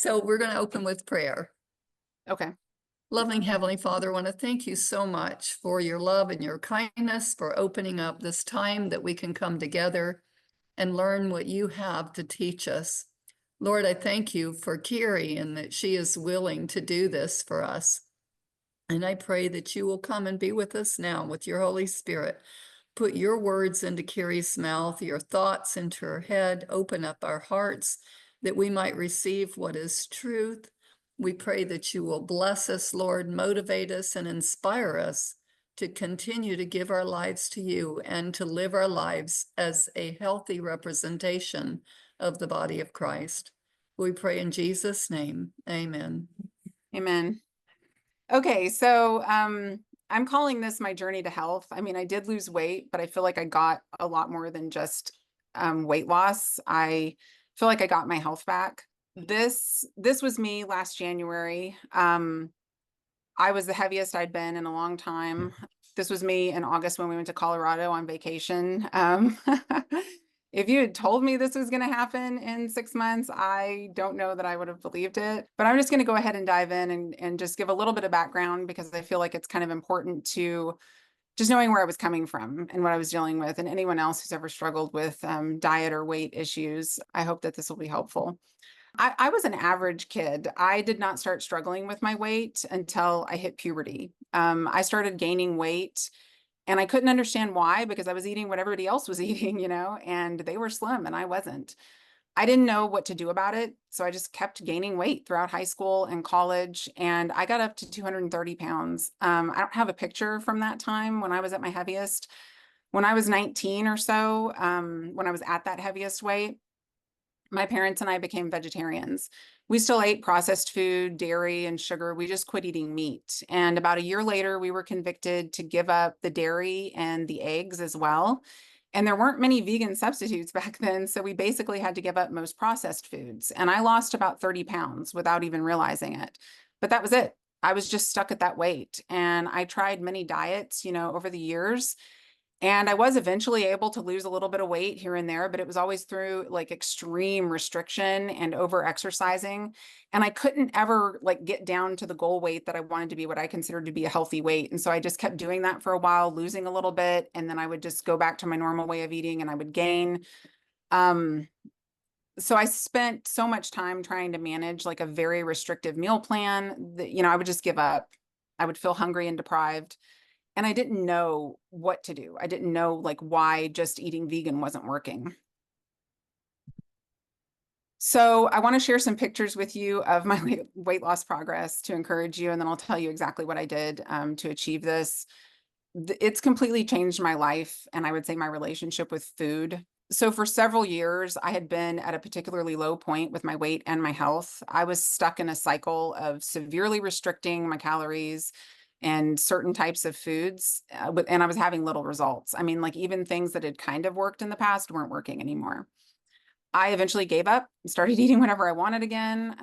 So we're going to open with prayer. Okay. Loving Heavenly Father, I want to thank you so much for your love and your kindness, for opening up this time that we can come together and learn what you have to teach us. Lord, I thank you for Carrie and that she is willing to do this for us. And I pray that you will come and be with us now with your Holy Spirit. Put your words into Carrie's mouth, your thoughts into her head. Open up our hearts that we might receive what is truth. We pray that you will bless us, Lord, motivate us, and inspire us to continue to give our lives to you and to live our lives as a healthy representation of the body of Christ. We pray in Jesus' name. Amen. Amen. Okay, so I'm calling this my journey to health. I mean, I did lose weight, but I feel like I got a lot more than just weight loss. I feel like I got my health back. This was me last January. I was the heaviest I'd been in a long time. This was me in August when we went to Colorado on vacation. If you had told me this was going to happen in 6 months, I don't know that I would have believed it. But I'm just going to go ahead and dive in and just give a little bit of background because I feel like it's kind of important to just knowing where I was coming from and what I was dealing with. And anyone else who's ever struggled with diet or weight issues, I hope that this will be helpful. I was an average kid. I did not start struggling with my weight until I hit puberty. I started gaining weight and I couldn't understand why because I was eating what everybody else was eating, and they were slim and I wasn't. I didn't know what to do about it. So I just kept gaining weight throughout high school and college. And I got up to 230 pounds. I don't have a picture from that time when I was at my heaviest. When I was 19 or so, when I was at that heaviest weight, my parents and I became vegetarians. We still ate processed food, dairy, and sugar. We just quit eating meat. And about a year later, we were convicted to give up the dairy and the eggs as well. And there weren't many vegan substitutes back then. So we basically had to give up most processed foods. And I lost about 30 pounds without even realizing it. But that was it. I was just stuck at that weight. And I tried many diets, over the years. And I was eventually able to lose a little bit of weight here and there, but it was always through like extreme restriction and over exercising. And I couldn't ever like get down to the goal weight that I wanted to be, what I considered to be a healthy weight. And so I just kept doing that for a while, losing a little bit. And then I would just go back to my normal way of eating and I would gain. So I spent so much time trying to manage like a very restrictive meal plan that, I would just give up. I would feel hungry and deprived. And I didn't know what to do. I didn't know like why just eating vegan wasn't working. So I want to share some pictures with you of my weight loss progress to encourage you. And then I'll tell you exactly what I did to achieve this. It's completely changed my life and I would say my relationship with food. So for several years, I had been at a particularly low point with my weight and my health. I was stuck in a cycle of severely restricting my calories and certain types of foods, and I was having little results. I mean, like even things that had kind of worked in the past weren't working anymore. I eventually gave up and started eating whenever I wanted again.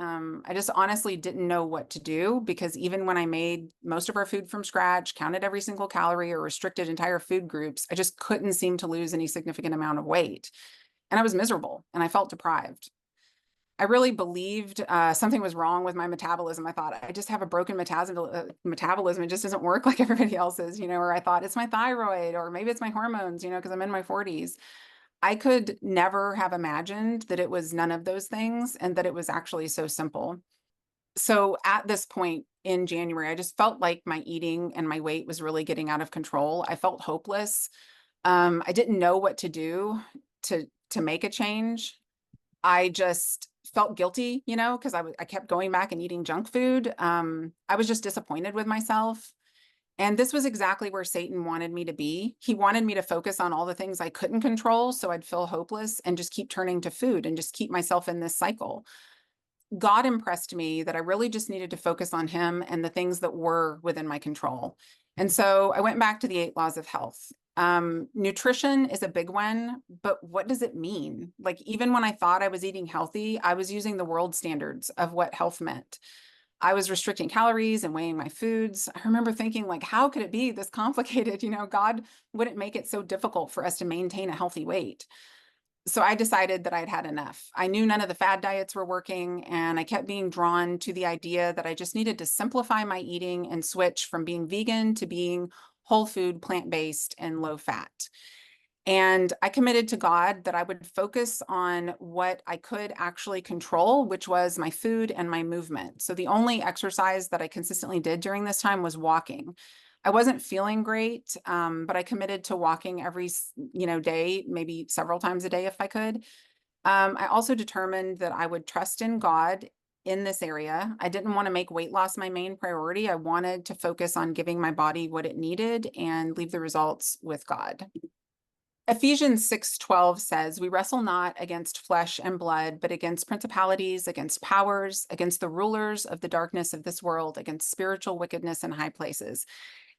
I just honestly didn't know what to do because even when I made most of our food from scratch, counted every single calorie or restricted entire food groups, I just couldn't seem to lose any significant amount of weight. And I was miserable and I felt deprived. I really believed something was wrong with my metabolism. I thought I just have a broken metabolism. It just doesn't work like everybody else's, or I thought it's my thyroid or maybe it's my hormones, because I'm in my 40s. I could never have imagined that it was none of those things and that it was actually so simple. So at this point in January, I just felt like my eating and my weight was really getting out of control. I felt hopeless. I didn't know what to do to make a change. I just felt guilty, because I kept going back and eating junk food. I was just disappointed with myself. And this was exactly where Satan wanted me to be. He wanted me to focus on all the things I couldn't control, so I'd feel hopeless and just keep turning to food and just keep myself in this cycle. God impressed me that I really just needed to focus on him and the things that were within my control. And so I went back to the 8 laws of health. Nutrition is a big one, but what does it mean? Like, even when I thought I was eating healthy, I was using the world standards of what health meant. I was restricting calories and weighing my foods. I remember thinking, like, how could it be this complicated? God wouldn't make it so difficult for us to maintain a healthy weight. So I decided that I'd had enough. I knew none of the fad diets were working, and I kept being drawn to the idea that I just needed to simplify my eating and switch from being vegan to being whole food, plant-based, and low fat. And I committed to God that I would focus on what I could actually control, which was my food and my movement. So the only exercise that I consistently did during this time was walking. I wasn't feeling great, but I committed to walking every, day, maybe several times a day if I could. I also determined that I would trust in God in this area. I didn't want to make weight loss my main priority. I wanted to focus on giving my body what it needed and leave the results with God. Ephesians 6:12 says, "We wrestle not against flesh and blood, but against principalities, against powers, against the rulers of the darkness of this world, against spiritual wickedness in high places."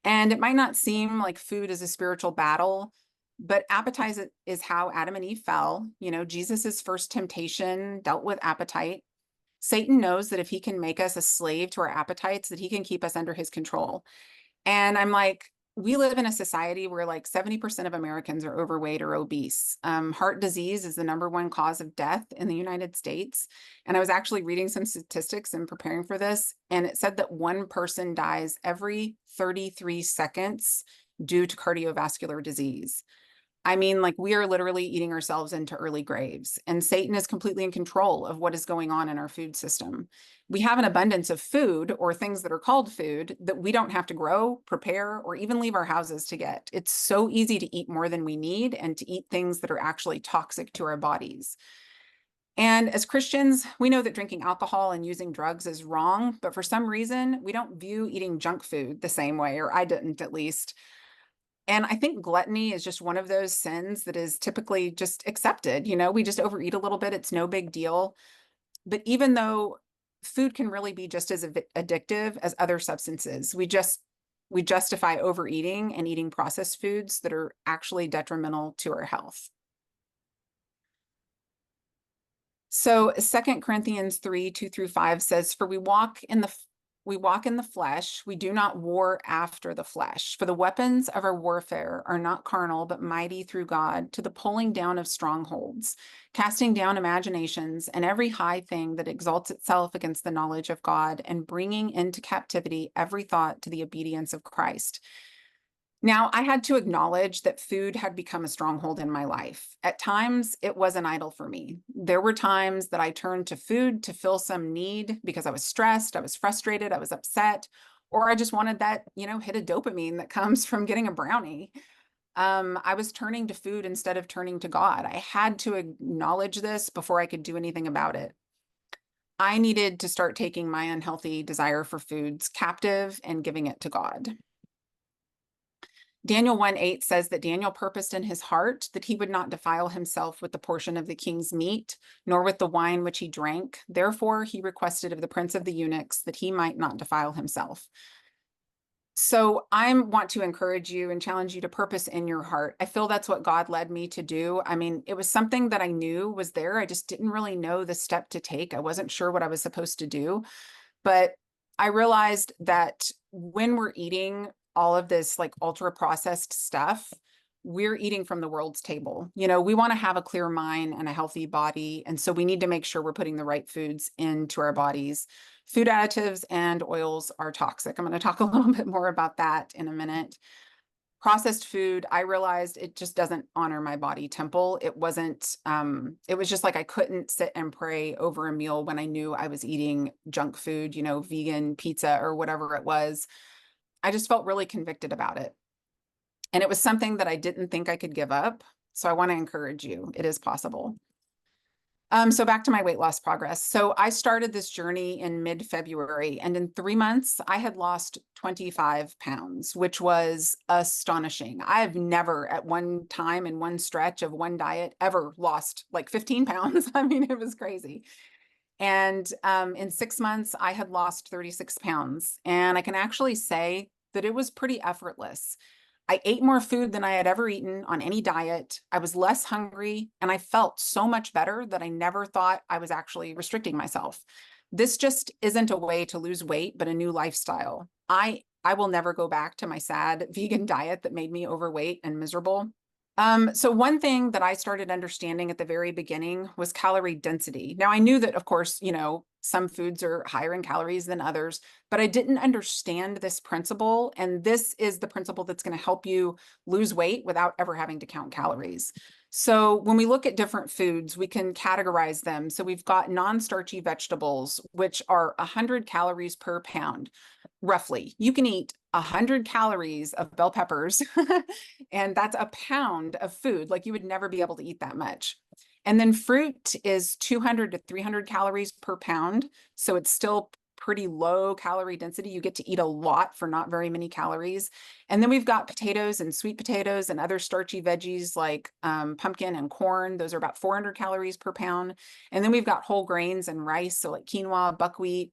And it might not seem like food is a spiritual battle, but appetite is how Adam and Eve fell. Jesus's first temptation dealt with appetite. Satan knows that if he can make us a slave to our appetites, that he can keep us under his control. And I'm like, we live in a society where like 70% of Americans are overweight or obese. Heart disease is the #1 cause of death in the United States. And I was actually reading some statistics and preparing for this, and it said that one person dies every 33 seconds due to cardiovascular disease. I mean, like, we are literally eating ourselves into early graves, and Satan is completely in control of what is going on in our food system. We have an abundance of food, or things that are called food, that we don't have to grow, prepare, or even leave our houses to get. It's so easy to eat more than we need and to eat things that are actually toxic to our bodies. And as Christians, we know that drinking alcohol and using drugs is wrong, but for some reason, we don't view eating junk food the same way, or I didn't at least. And I think gluttony is just one of those sins that is typically just accepted. We just overeat a little bit. It's no big deal. But even though food can really be just as addictive as other substances, we justify overeating and eating processed foods that are actually detrimental to our health. So 2 Corinthians 3:2-5 says, "For we walk in the flesh, we do not war after the flesh. For the weapons of our warfare are not carnal, but mighty through God to the pulling down of strongholds, casting down imaginations and every high thing that exalts itself against the knowledge of God, and bringing into captivity every thought to the obedience of Christ." Now, I had to acknowledge that food had become a stronghold in my life. At times, it was an idol for me. There were times that I turned to food to fill some need because I was stressed, I was frustrated, I was upset, or I just wanted that, hit of dopamine that comes from getting a brownie. I was turning to food instead of turning to God. I had to acknowledge this before I could do anything about it. I needed to start taking my unhealthy desire for foods captive and giving it to God. Daniel 1:8 says that Daniel purposed in his heart that he would not defile himself with the portion of the king's meat, nor with the wine which he drank. Therefore, he requested of the prince of the eunuchs that he might not defile himself. So I want to encourage you and challenge you to purpose in your heart. I feel that's what God led me to do. I mean, it was something that I knew was there. I just didn't really know the step to take. I wasn't sure what I was supposed to do. But I realized that when we're eating all of this like ultra processed stuff, we're eating from the world's table. We want to have a clear mind and a healthy body. And so we need to make sure we're putting the right foods into our bodies. Food additives and oils are toxic. I'm going to talk a little bit more about that in a minute. Processed food, I realized it just doesn't honor my body temple. It was just like I couldn't sit and pray over a meal when I knew I was eating junk food, vegan pizza or whatever it was. I just felt really convicted about it. And it was something that I didn't think I could give up. So I want to encourage you. It is possible. So back to my weight loss progress. So I started this journey in mid-February, and in 3 months, I had lost 25 pounds, which was astonishing. I have never at one time in one stretch of one diet ever lost like 15 pounds. I mean, it was crazy. And in 6 months, I had lost 36 pounds. And I can actually say that it was pretty effortless. I ate more food than I had ever eaten on any diet. I was less hungry, and I felt so much better that I never thought I was actually restricting myself. This just isn't a way to lose weight, but a new lifestyle. I will never go back to my sad vegan diet that made me overweight and miserable. So one thing that I started understanding at the very beginning was calorie density. Now I knew that, of course, some foods are higher in calories than others, but I didn't understand this principle. And this is the principle that's going to help you lose weight without ever having to count calories. So when we look at different foods, we can categorize them. So we've got non-starchy vegetables, which are 100 calories per pound, roughly. You can eat 100 calories of bell peppers, and that's a pound of food. Like you would never be able to eat that much. And then fruit is 200 to 300 calories per pound. So it's still pretty low calorie density. You get to eat a lot for not very many calories. And then we've got potatoes and sweet potatoes and other starchy veggies like pumpkin and corn. Those are about 400 calories per pound. And then we've got whole grains and rice, so like quinoa, buckwheat.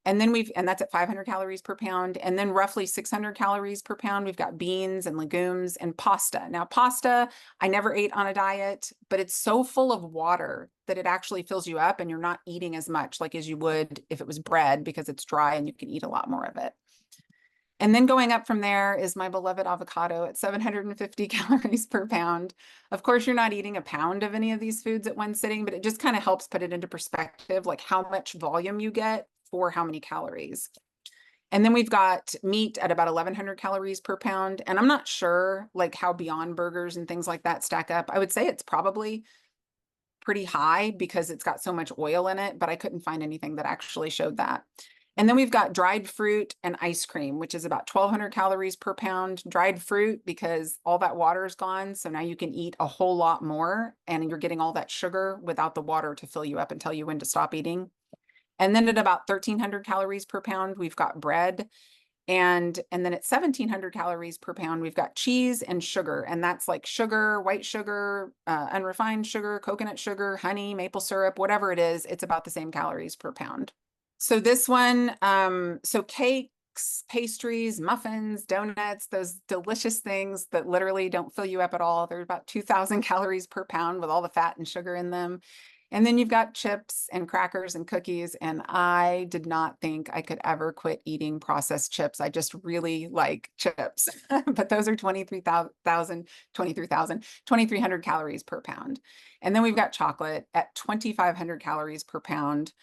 And then and that's at 500 calories per pound. And then roughly 600 calories per pound, we've got beans and legumes and pasta. Now, pasta, I never ate on a diet, but it's so full of water that it actually fills you up and you're not eating as much like as you would if it was bread, because it's dry and you can eat a lot more of it. And then going up from there is my beloved avocado at 750 calories per pound. Of course, you're not eating a pound of any of these foods at one sitting, but it just kind of helps put it into perspective, like how much volume you get for how many calories. And then we've got meat at about 1100 calories per pound. And I'm not sure like how Beyond Burgers and things like that stack up. I would say it's probably pretty high because it's got so much oil in it, but I couldn't find anything that actually showed that. And then we've got dried fruit and ice cream, which is about 1200 calories per pound. Dried fruit because all that water is gone. So now you can eat a whole lot more and you're getting all that sugar without the water to fill you up and tell you when to stop eating. And then at about 1300 calories per pound, we've got bread. And then at 1700 calories per pound, we've got cheese and sugar. And that's like sugar, white sugar, unrefined sugar, coconut sugar, honey, maple syrup, whatever it is, it's about the same calories per pound. So this one, so cakes, pastries, muffins, donuts, those delicious things that literally don't fill you up at all. They're about 2000 calories per pound with all the fat and sugar in them. And then you've got chips and crackers and cookies. And I did not think I could ever quit eating processed chips. I just really like chips, but those are 2300 calories per pound. And then we've got chocolate at 2500 calories per pound.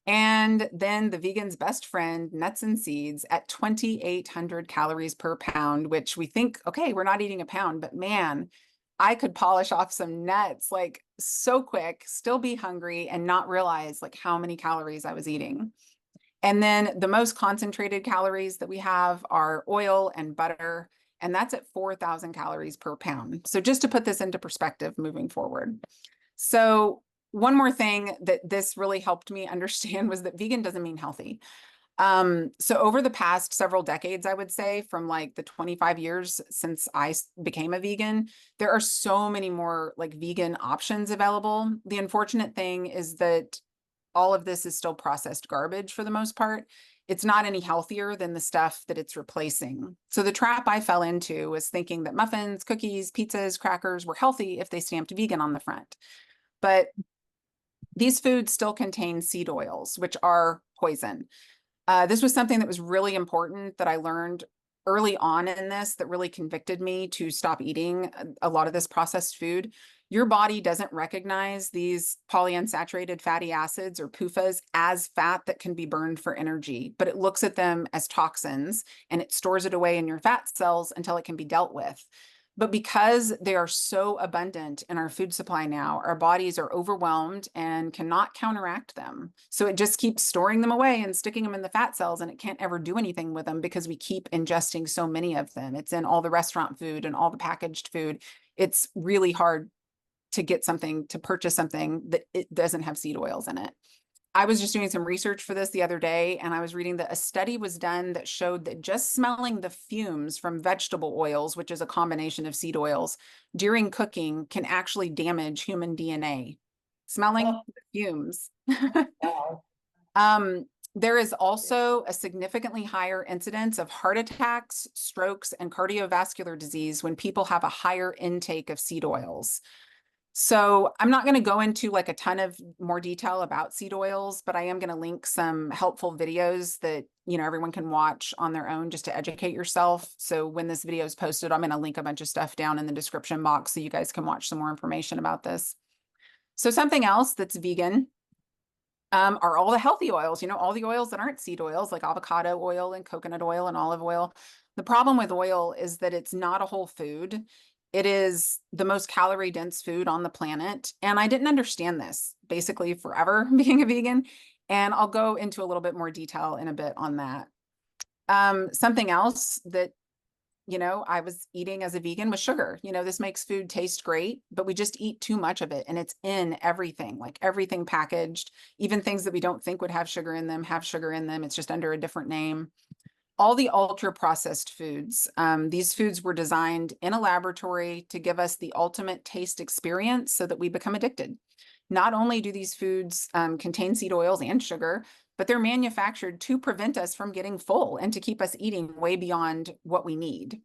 And then the vegan's best friend, nuts and seeds at 2800 calories per pound, which we think, okay, we're not eating a pound, but man, I could polish off some nuts like so quick, still be hungry and not realize like how many calories I was eating. And then the most concentrated calories that we have are oil and butter, and that's at 4000 calories per pound. So just to put this into perspective moving forward. So one more thing that this really helped me understand was that vegan doesn't mean healthy. So over the past several decades, I would say from like the 25 years since I became a vegan, there are so many more like vegan options available. The unfortunate thing is that all of this is still processed garbage for the most part. It's not any healthier than the stuff that it's replacing. So the trap I fell into was thinking that muffins, cookies, pizzas, crackers were healthy if they stamped vegan on the front. But these foods still contain seed oils, which are poison. This was something that was really important that I learned early on in this that really convicted me to stop eating a lot of this processed food. Your body doesn't recognize these polyunsaturated fatty acids or PUFAs as fat that can be burned for energy, but it looks at them as toxins and it stores it away in your fat cells until it can be dealt with. But because they are so abundant in our food supply now, our bodies are overwhelmed and cannot counteract them. So it just keeps storing them away and sticking them in the fat cells, and it can't ever do anything with them because we keep ingesting so many of them. It's in all the restaurant food and all the packaged food. It's really hard to get something, to purchase something that it doesn't have seed oils in it. I was just doing some research for this the other day, and I was reading that a study was done that showed that just smelling the fumes from vegetable oils, which is a combination of seed oils, during cooking can actually damage human DNA. Smelling the fumes. There is also a significantly higher incidence of heart attacks, strokes, and cardiovascular disease when people have a higher intake of seed oils. So I'm not going to go into like a ton of more detail about seed oils, but I am going to link some helpful videos that, everyone can watch on their own just to educate yourself. So when this video is posted, I'm going to link a bunch of stuff down in the description box so you guys can watch some more information about this. So something else that's vegan are all the healthy oils, all the oils that aren't seed oils, like avocado oil and coconut oil and olive oil. The problem with oil is that it's not a whole food. It is the most calorie dense food on the planet. And I didn't understand this basically forever being a vegan. And I'll go into a little bit more detail in a bit on that. Something else that I was eating as a vegan with sugar. This makes food taste great, but we just eat too much of it and it's in everything, like everything packaged, even things that we don't think would have sugar in them have sugar in them. It's just under a different name. All the ultra processed foods. These foods were designed in a laboratory to give us the ultimate taste experience so that we become addicted. Not only do these foods contain seed oils and sugar, but they're manufactured to prevent us from getting full and to keep us eating way beyond what we need.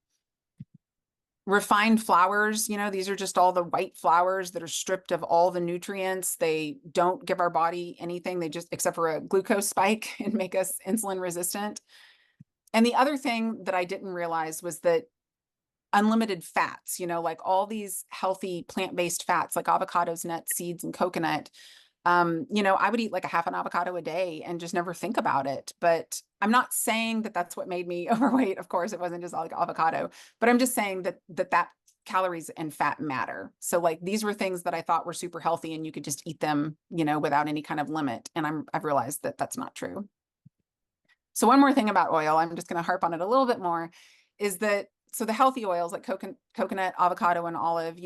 Refined flours, these are just all the white flours that are stripped of all the nutrients. They don't give our body anything, they just, except for a glucose spike, and make us insulin resistant. And the other thing that I didn't realize was that unlimited fats, like all these healthy plant-based fats, like avocados, nuts, seeds, and coconut, I would eat like a half an avocado a day and just never think about it. But I'm not saying that that's what made me overweight. Of course, it wasn't just like avocado, but I'm just saying that calories and fat matter. So like these were things that I thought were super healthy and you could just eat them, without any kind of limit. And I've realized that that's not true. So one more thing about oil, I'm just going to harp on it a little bit more, is that so the healthy oils like coconut, avocado, and olive,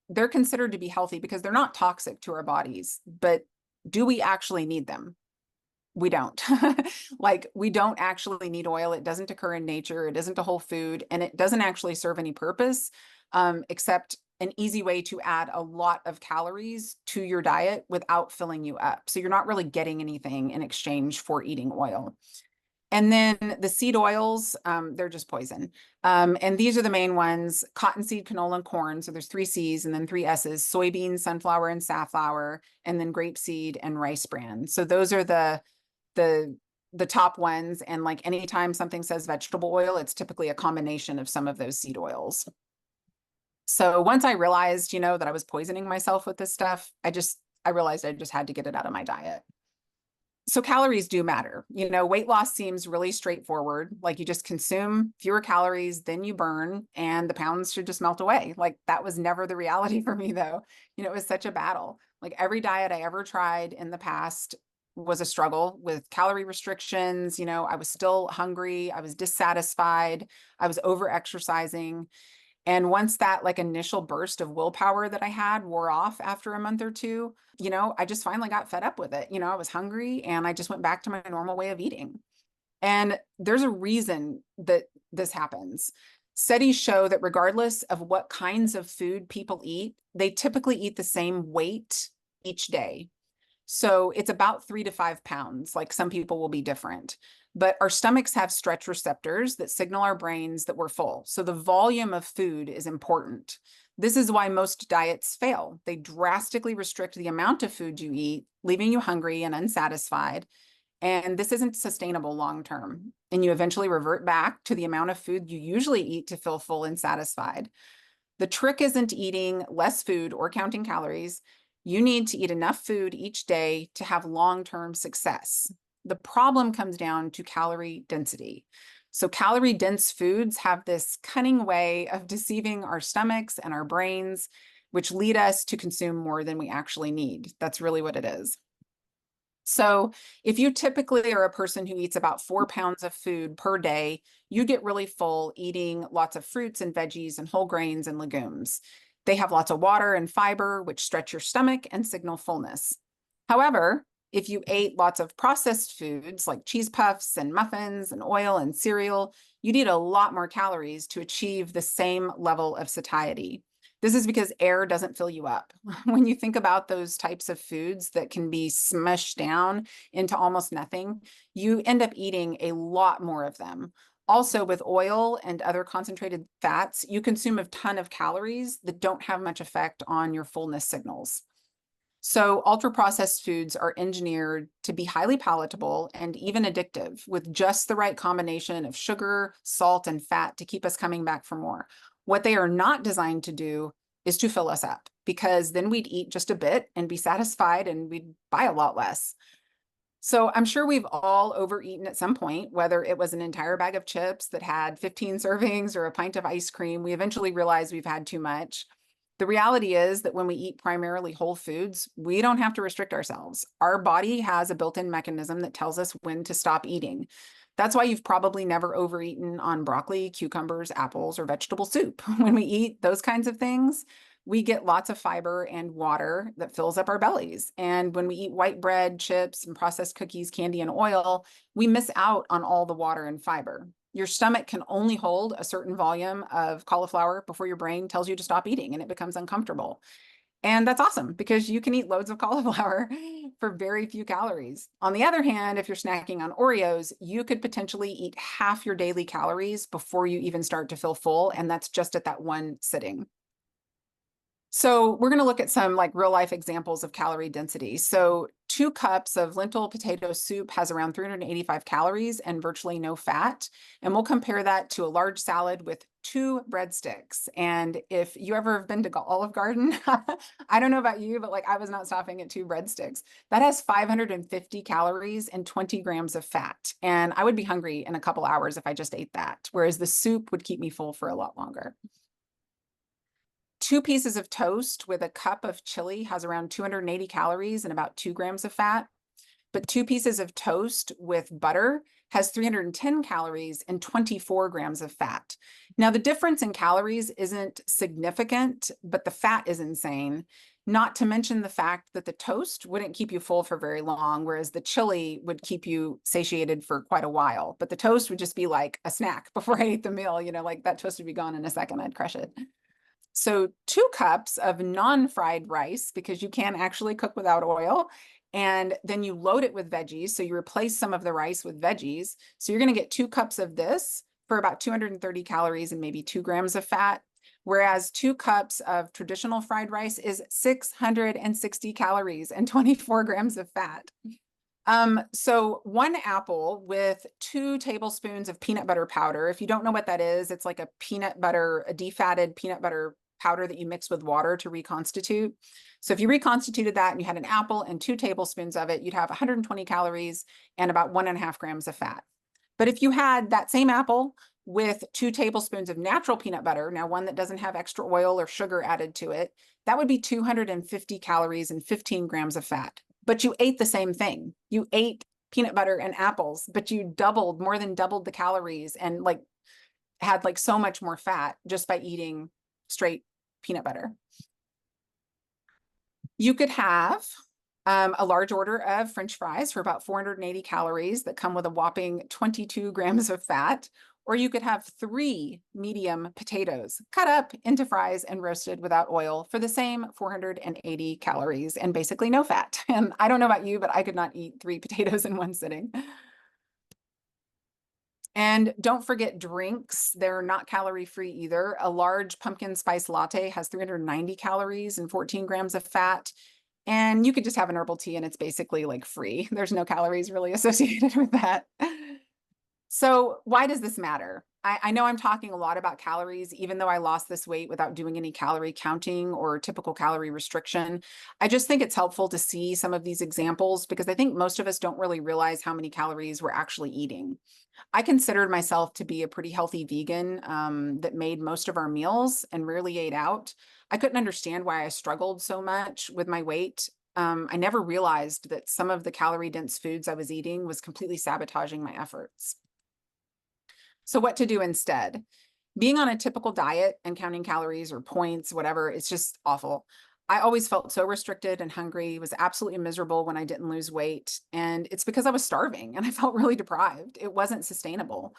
they're considered to be healthy because they're not toxic to our bodies. But do we actually need them? We don't. Like, we don't actually need oil. It doesn't occur in nature. It isn't a whole food, and it doesn't actually serve any purpose, except an easy way to add a lot of calories to your diet without filling you up. So you're not really getting anything in exchange for eating oil. And then the seed oils, they're just poison. And these are the main ones: cottonseed, canola, and corn. So there's 3 C's and then 3 S's: soybean, sunflower, and safflower, and then grapeseed and rice bran. So those are the top ones. And like anytime something says vegetable oil, it's typically a combination of some of those seed oils. So once I realized, that I was poisoning myself with this stuff, I realized I just had to get it out of my diet. So calories do matter. Weight loss seems really straightforward. Like, you just consume fewer calories than you burn and the pounds should just melt away. Like, that was never the reality for me though. It was such a battle. Like, every diet I ever tried in the past was a struggle with calorie restrictions. I was still hungry. I was dissatisfied. I was over exercising. And once that like initial burst of willpower that I had wore off after a month or two, I just finally got fed up with it. I was hungry and I just went back to my normal way of eating. And there's a reason that this happens. Studies show that regardless of what kinds of food people eat, they typically eat the same weight each day. So it's about 3 to 5 pounds. Like, some people will be different, but our stomachs have stretch receptors that signal our brains that we're full. So the volume of food is important. This is why most diets fail. They drastically restrict the amount of food you eat, leaving you hungry and unsatisfied. And this isn't sustainable long term. And you eventually revert back to the amount of food you usually eat to feel full and satisfied. The trick isn't eating less food or counting calories. You need to eat enough food each day to have long-term success. The problem comes down to calorie density. So calorie dense foods have this cunning way of deceiving our stomachs and our brains, which lead us to consume more than we actually need. That's really what it is. So if you typically are a person who eats about 4 pounds of food per day, you get really full eating lots of fruits and veggies and whole grains and legumes. They have lots of water and fiber, which stretch your stomach and signal fullness. However, if you ate lots of processed foods like cheese puffs and muffins and oil and cereal, you need a lot more calories to achieve the same level of satiety. This is because air doesn't fill you up. When you think about those types of foods that can be smushed down into almost nothing, you end up eating a lot more of them. Also, with oil and other concentrated fats, you consume a ton of calories that don't have much effect on your fullness signals. So ultra-processed foods are engineered to be highly palatable and even addictive with just the right combination of sugar, salt, and fat to keep us coming back for more. What they are not designed to do is to fill us up, because then we'd eat just a bit and be satisfied and we'd buy a lot less. So I'm sure we've all overeaten at some point, whether it was an entire bag of chips that had 15 servings or a pint of ice cream. We eventually realize we've had too much. The reality is that when we eat primarily whole foods, we don't have to restrict ourselves. Our body has a built-in mechanism that tells us when to stop eating. That's why you've probably never overeaten on broccoli, cucumbers, apples, or vegetable soup. When we eat those kinds of things, we get lots of fiber and water that fills up our bellies. And when we eat white bread, chips, and processed cookies, candy, and oil, we miss out on all the water and fiber. Your stomach can only hold a certain volume of cauliflower before your brain tells you to stop eating and it becomes uncomfortable. And that's awesome because you can eat loads of cauliflower for very few calories. On the other hand, if you're snacking on Oreos, you could potentially eat half your daily calories before you even start to feel full. And that's just at that one sitting. So we're going to look at some like real life examples of calorie density. So 2 cups of lentil potato soup has around 385 calories and virtually no fat. And we'll compare that to a large salad with 2 breadsticks. And if you ever have been to Olive Garden, I don't know about you, but like I was not stopping at 2 breadsticks. That has 550 calories and 20 grams of fat. And I would be hungry in a couple hours if I just ate that, whereas the soup would keep me full for a lot longer. 2 pieces of toast with a cup of chili has around 280 calories and about 2 grams of fat. But 2 pieces of toast with butter has 310 calories and 24 grams of fat. Now, the difference in calories isn't significant, but the fat is insane. Not to mention the fact that the toast wouldn't keep you full for very long, whereas the chili would keep you satiated for quite a while. But the toast would just be like a snack before I ate the meal, like that toast would be gone in a second, I'd crush it. So 2 cups of non-fried rice, because you can actually cook without oil, and then you load it with veggies. So you replace some of the rice with veggies. So you're going to get 2 cups of this for about 230 calories and maybe 2 grams of fat. Whereas 2 cups of traditional fried rice is 660 calories and 24 grams of fat. So 1 apple with 2 tablespoons of peanut butter powder. If you don't know what that is, it's like a defatted peanut butter powder that you mix with water to reconstitute. So if you reconstituted that and you had an apple and 2 tablespoons of it, you'd have 120 calories and about 1.5 grams of fat. But if you had that same apple with 2 tablespoons of natural peanut butter, now one that doesn't have extra oil or sugar added to it, that would be 250 calories and 15 grams of fat. But you ate the same thing. You ate peanut butter and apples, but you more than doubled the calories and had so much more fat just by eating straight peanut butter. You could have a large order of French fries for about 480 calories that come with a whopping 22 grams of fat. Or you could have 3 medium potatoes cut up into fries and roasted without oil for the same 480 calories and basically no fat. And I don't know about you, but I could not eat 3 potatoes in one sitting. And don't forget drinks. They're not calorie-free either. A large pumpkin spice latte has 390 calories and 14 grams of fat. And you could just have an herbal tea and it's basically free. There's no calories really associated with that. So why does this matter? I know I'm talking a lot about calories, even though I lost this weight without doing any calorie counting or typical calorie restriction. I just think it's helpful to see some of these examples because I think most of us don't really realize how many calories we're actually eating. I considered myself to be a pretty healthy vegan that made most of our meals and rarely ate out. I couldn't understand why I struggled so much with my weight. I never realized that some of the calorie-dense foods I was eating was completely sabotaging my efforts. So what to do instead? Being on a typical diet and counting calories or points, whatever, it's just awful. I always felt so restricted and hungry, was absolutely miserable when I didn't lose weight. And it's because I was starving and I felt really deprived. It wasn't sustainable.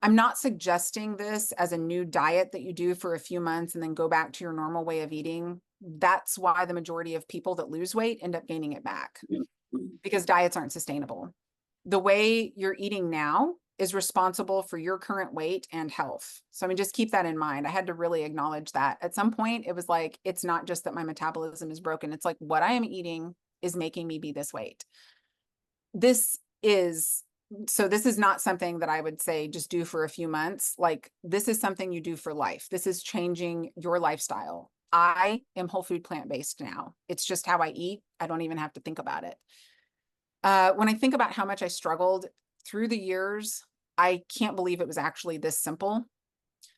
I'm not suggesting this as a new diet that you do for a few months and then go back to your normal way of eating. That's why the majority of people that lose weight end up gaining it back because diets aren't sustainable. The way you're eating now is responsible for your current weight and health. So I mean, just keep that in mind. I had to really acknowledge that. At some point, it was like, it's not just that my metabolism is broken. It's like what I am eating is making me be this weight. This is not something that I would say just do for a few months. Like, this is something you do for life. This is changing your lifestyle. I am whole food plant-based now. It's just how I eat. I don't even have to think about it. When I think about how much I struggled through the years, I can't believe it was actually this simple.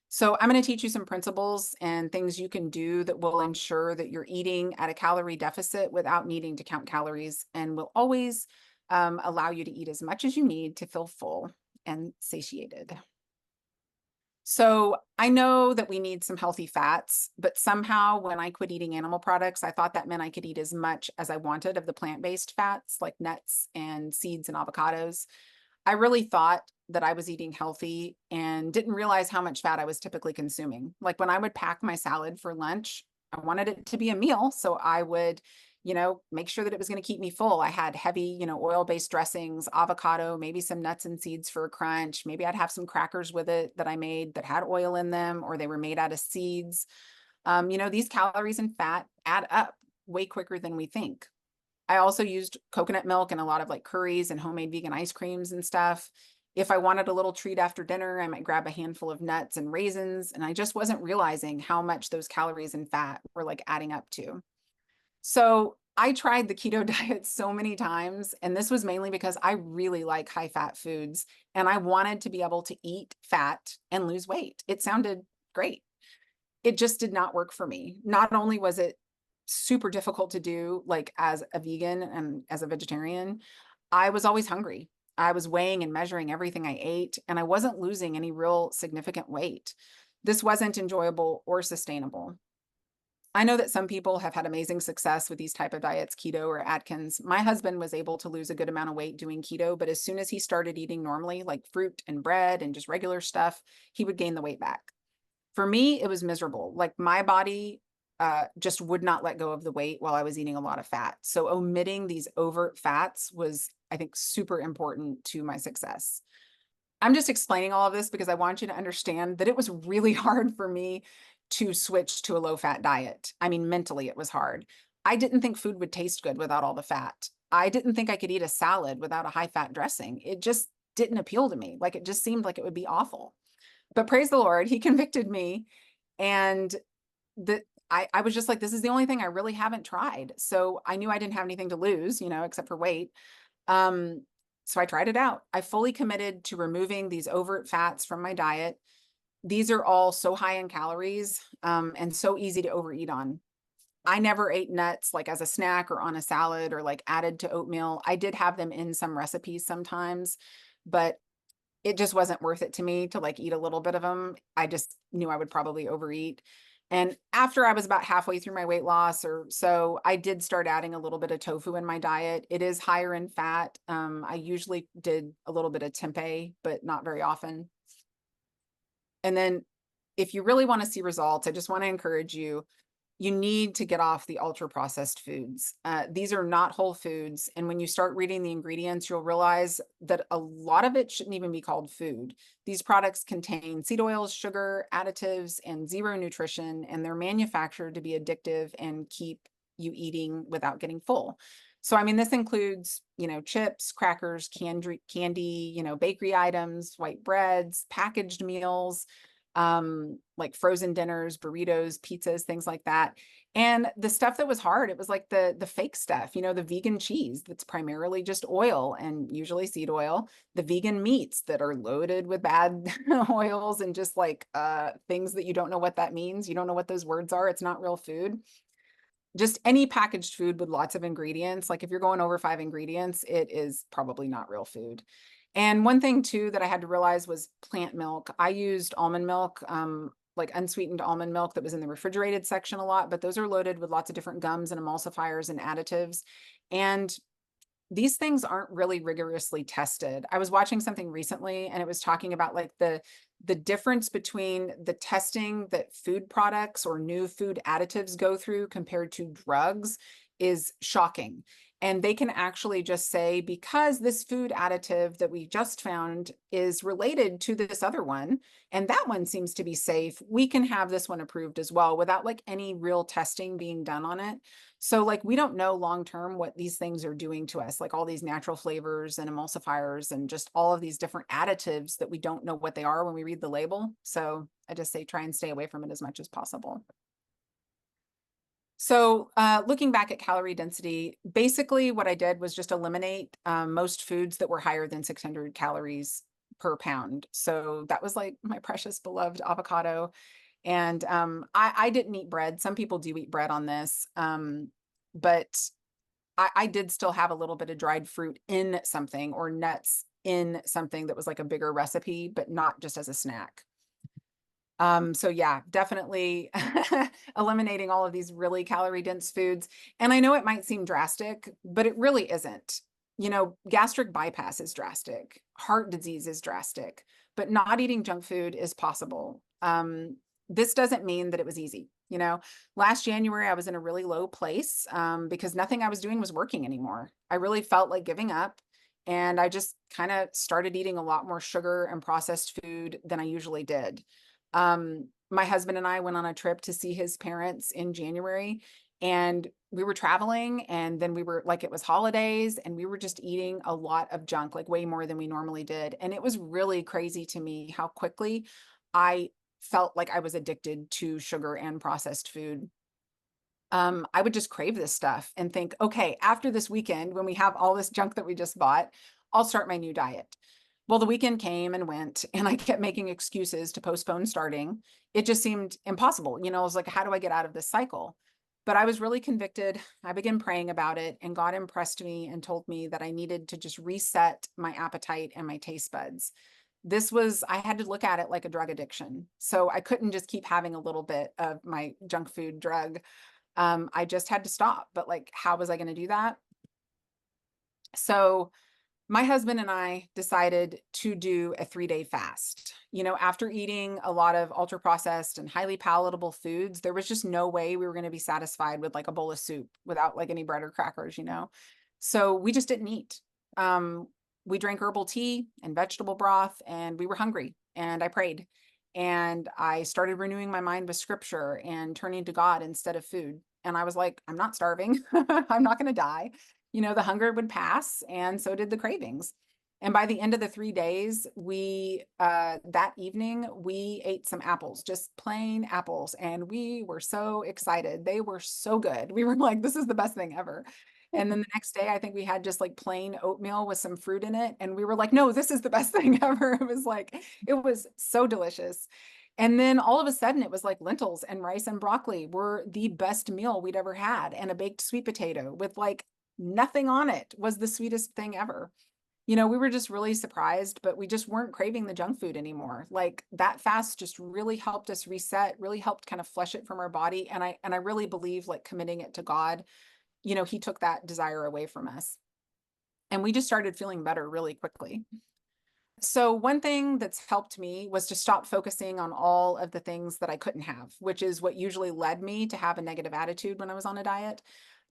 So I'm going to teach you some principles and things you can do that will ensure that you're eating at a calorie deficit without needing to count calories, and will always allow you to eat as much as you need to feel full and satiated. So I know that we need some healthy fats, but somehow when I quit eating animal products, I thought that meant I could eat as much as I wanted of the plant-based fats like nuts and seeds and avocados. I really thought that I was eating healthy and didn't realize how much fat I was typically consuming. Like, when I would pack my salad for lunch, I wanted it to be a meal. So I would, make sure that it was going to keep me full. I had heavy, oil-based dressings, avocado, maybe some nuts and seeds for a crunch. Maybe I'd have some crackers with it that I made that had oil in them, or they were made out of seeds. These calories and fat add up way quicker than we think. I also used coconut milk in a lot of like curries and homemade vegan ice creams and stuff. If I wanted a little treat after dinner, I might grab a handful of nuts and raisins, and I just wasn't realizing how much those calories and fat were like adding up to. So I tried the keto diet so many times, and this was mainly because I really like high fat foods and I wanted to be able to eat fat and lose weight. It sounded great. It just did not work for me. Not only was it super difficult to do, like as a vegan and as a vegetarian, I was always hungry. I was weighing and measuring everything I ate, and I wasn't losing any real significant weight. This wasn't enjoyable or sustainable. I know that some people have had amazing success with these type of diets, keto or Atkins. My husband was able to lose a good amount of weight doing keto, but as soon as he started eating normally, like fruit and bread and just regular stuff, he would gain the weight back. For me, it was miserable. Like, my body just would not let go of the weight while I was eating a lot of fat. So omitting these overt fats was, I think, super important to my success. I'm just explaining all of this because I want you to understand that it was really hard for me to switch to a low fat diet. I mean, mentally, it was hard. I didn't think food would taste good without all the fat. I didn't think I could eat a salad without a high fat dressing. It just didn't appeal to me. Like, it just seemed like it would be awful. But praise the Lord, he convicted me. And I was just like, this is the only thing I really haven't tried. So I knew I didn't have anything to lose, except for weight. So I tried it out. I fully committed to removing these overt fats from my diet. These are all so high in calories, and so easy to overeat on. I never ate nuts like as a snack or on a salad or like added to oatmeal. I did have them in some recipes sometimes, but it just wasn't worth it to me to like eat a little bit of them. I just knew I would probably overeat. And after I was about halfway through my weight loss or so, I did start adding a little bit of tofu in my diet. It is higher in fat. I usually did a little bit of tempeh, but not very often. And then if you really want to see results, I just want to encourage you, you need to get off the ultra processed foods. These are not whole foods. And when you start reading the ingredients, you'll realize that a lot of it shouldn't even be called food. These products contain seed oils, sugar, additives, and zero nutrition, and they're manufactured to be addictive and keep you eating without getting full. So, I mean, this includes, chips, crackers, candy, bakery items, white breads, packaged meals, like frozen dinners, burritos, pizzas, things like that. And the stuff that was hard, it was like the fake stuff, the vegan cheese that's primarily just oil and usually seed oil, the vegan meats that are loaded with bad oils and just like things that you don't know what that means. You don't know what those words are. It's not real food. Just any packaged food with lots of ingredients. Like, if you're going over 5 ingredients, it is probably not real food. And one thing too that I had to realize was plant milk. I used almond milk, like unsweetened almond milk that was in the refrigerated section a lot, but those are loaded with lots of different gums and emulsifiers and additives. And these things aren't really rigorously tested. I was watching something recently and it was talking about like the difference between the testing that food products or new food additives go through compared to drugs is shocking. And they can actually just say, because this food additive that we just found is related to this other one, and that one seems to be safe, we can have this one approved as well without like any real testing being done on it. So like we don't know long term what these things are doing to us, like all these natural flavors and emulsifiers and just all of these different additives that we don't know what they are when we read the label. So I just say try and stay away from it as much as possible. So looking back at calorie density, basically what I did was just eliminate most foods that were higher than 600 calories per pound. So that was like my precious beloved avocado. And I didn't eat bread. Some people do eat bread on this. But I did still have a little bit of dried fruit in something or nuts in something that was like a bigger recipe, but not just as a snack. So yeah, definitely eliminating all of these really calorie dense foods. And I know it might seem drastic, but it really isn't. You know, gastric bypass is drastic, heart disease is drastic, but not eating junk food is possible. This doesn't mean that it was easy. You know, last January, I was in a really low place because nothing I was doing was working anymore. I really felt like giving up. And I just kind of started eating a lot more sugar and processed food than I usually did. My husband and I went on a trip to see his parents in January, and we were traveling, and then we were like, it was holidays, and we were just eating a lot of junk, like way more than we normally did. And it was really crazy to me how quickly I felt like I was addicted to sugar and processed food. I would just crave this stuff and think, okay, after this weekend, when we have all this junk that we just bought, I'll start my new diet. Well, the weekend came and went, and I kept making excuses to postpone starting. It just seemed impossible. You know, I was like, how do I get out of this cycle? But I was really convicted. I began praying about it, and God impressed me and told me that I needed to just reset my appetite and my taste buds. I had to look at it like a drug addiction. So I couldn't just keep having a little bit of my junk food drug. I just had to stop. But like, how was I going to do that? So my husband and I decided to do a 3-day fast. You know, after eating a lot of ultra processed and highly palatable foods, there was just no way we were going to be satisfied with like a bowl of soup without like any bread or crackers, you know? So we just didn't eat. We drank herbal tea and vegetable broth, and we were hungry, and I prayed. And I started renewing my mind with scripture and turning to God instead of food. And I was like, I'm not starving. I'm not going to die. You know, the hunger would pass, and so did the cravings. And by the end of the 3 days, that evening, we ate some apples, just plain apples. And we were so excited. They were so good. We were like, this is the best thing ever. And then the next day, I think we had just like plain oatmeal with some fruit in it. And we were like, no, this is the best thing ever. It was so delicious. And then all of a sudden, it was like lentils and rice and broccoli were the best meal we'd ever had. And a baked sweet potato with like nothing on it was the sweetest thing ever. You know, we were just really surprised, but we just weren't craving the junk food anymore. Like that fast just really helped us reset, really helped kind of flush it from our body. And I really believe like committing it to God, you know, he took that desire away from us. And we just started feeling better really quickly. So one thing that's helped me was to stop focusing on all of the things that I couldn't have, which is what usually led me to have a negative attitude when I was on a diet.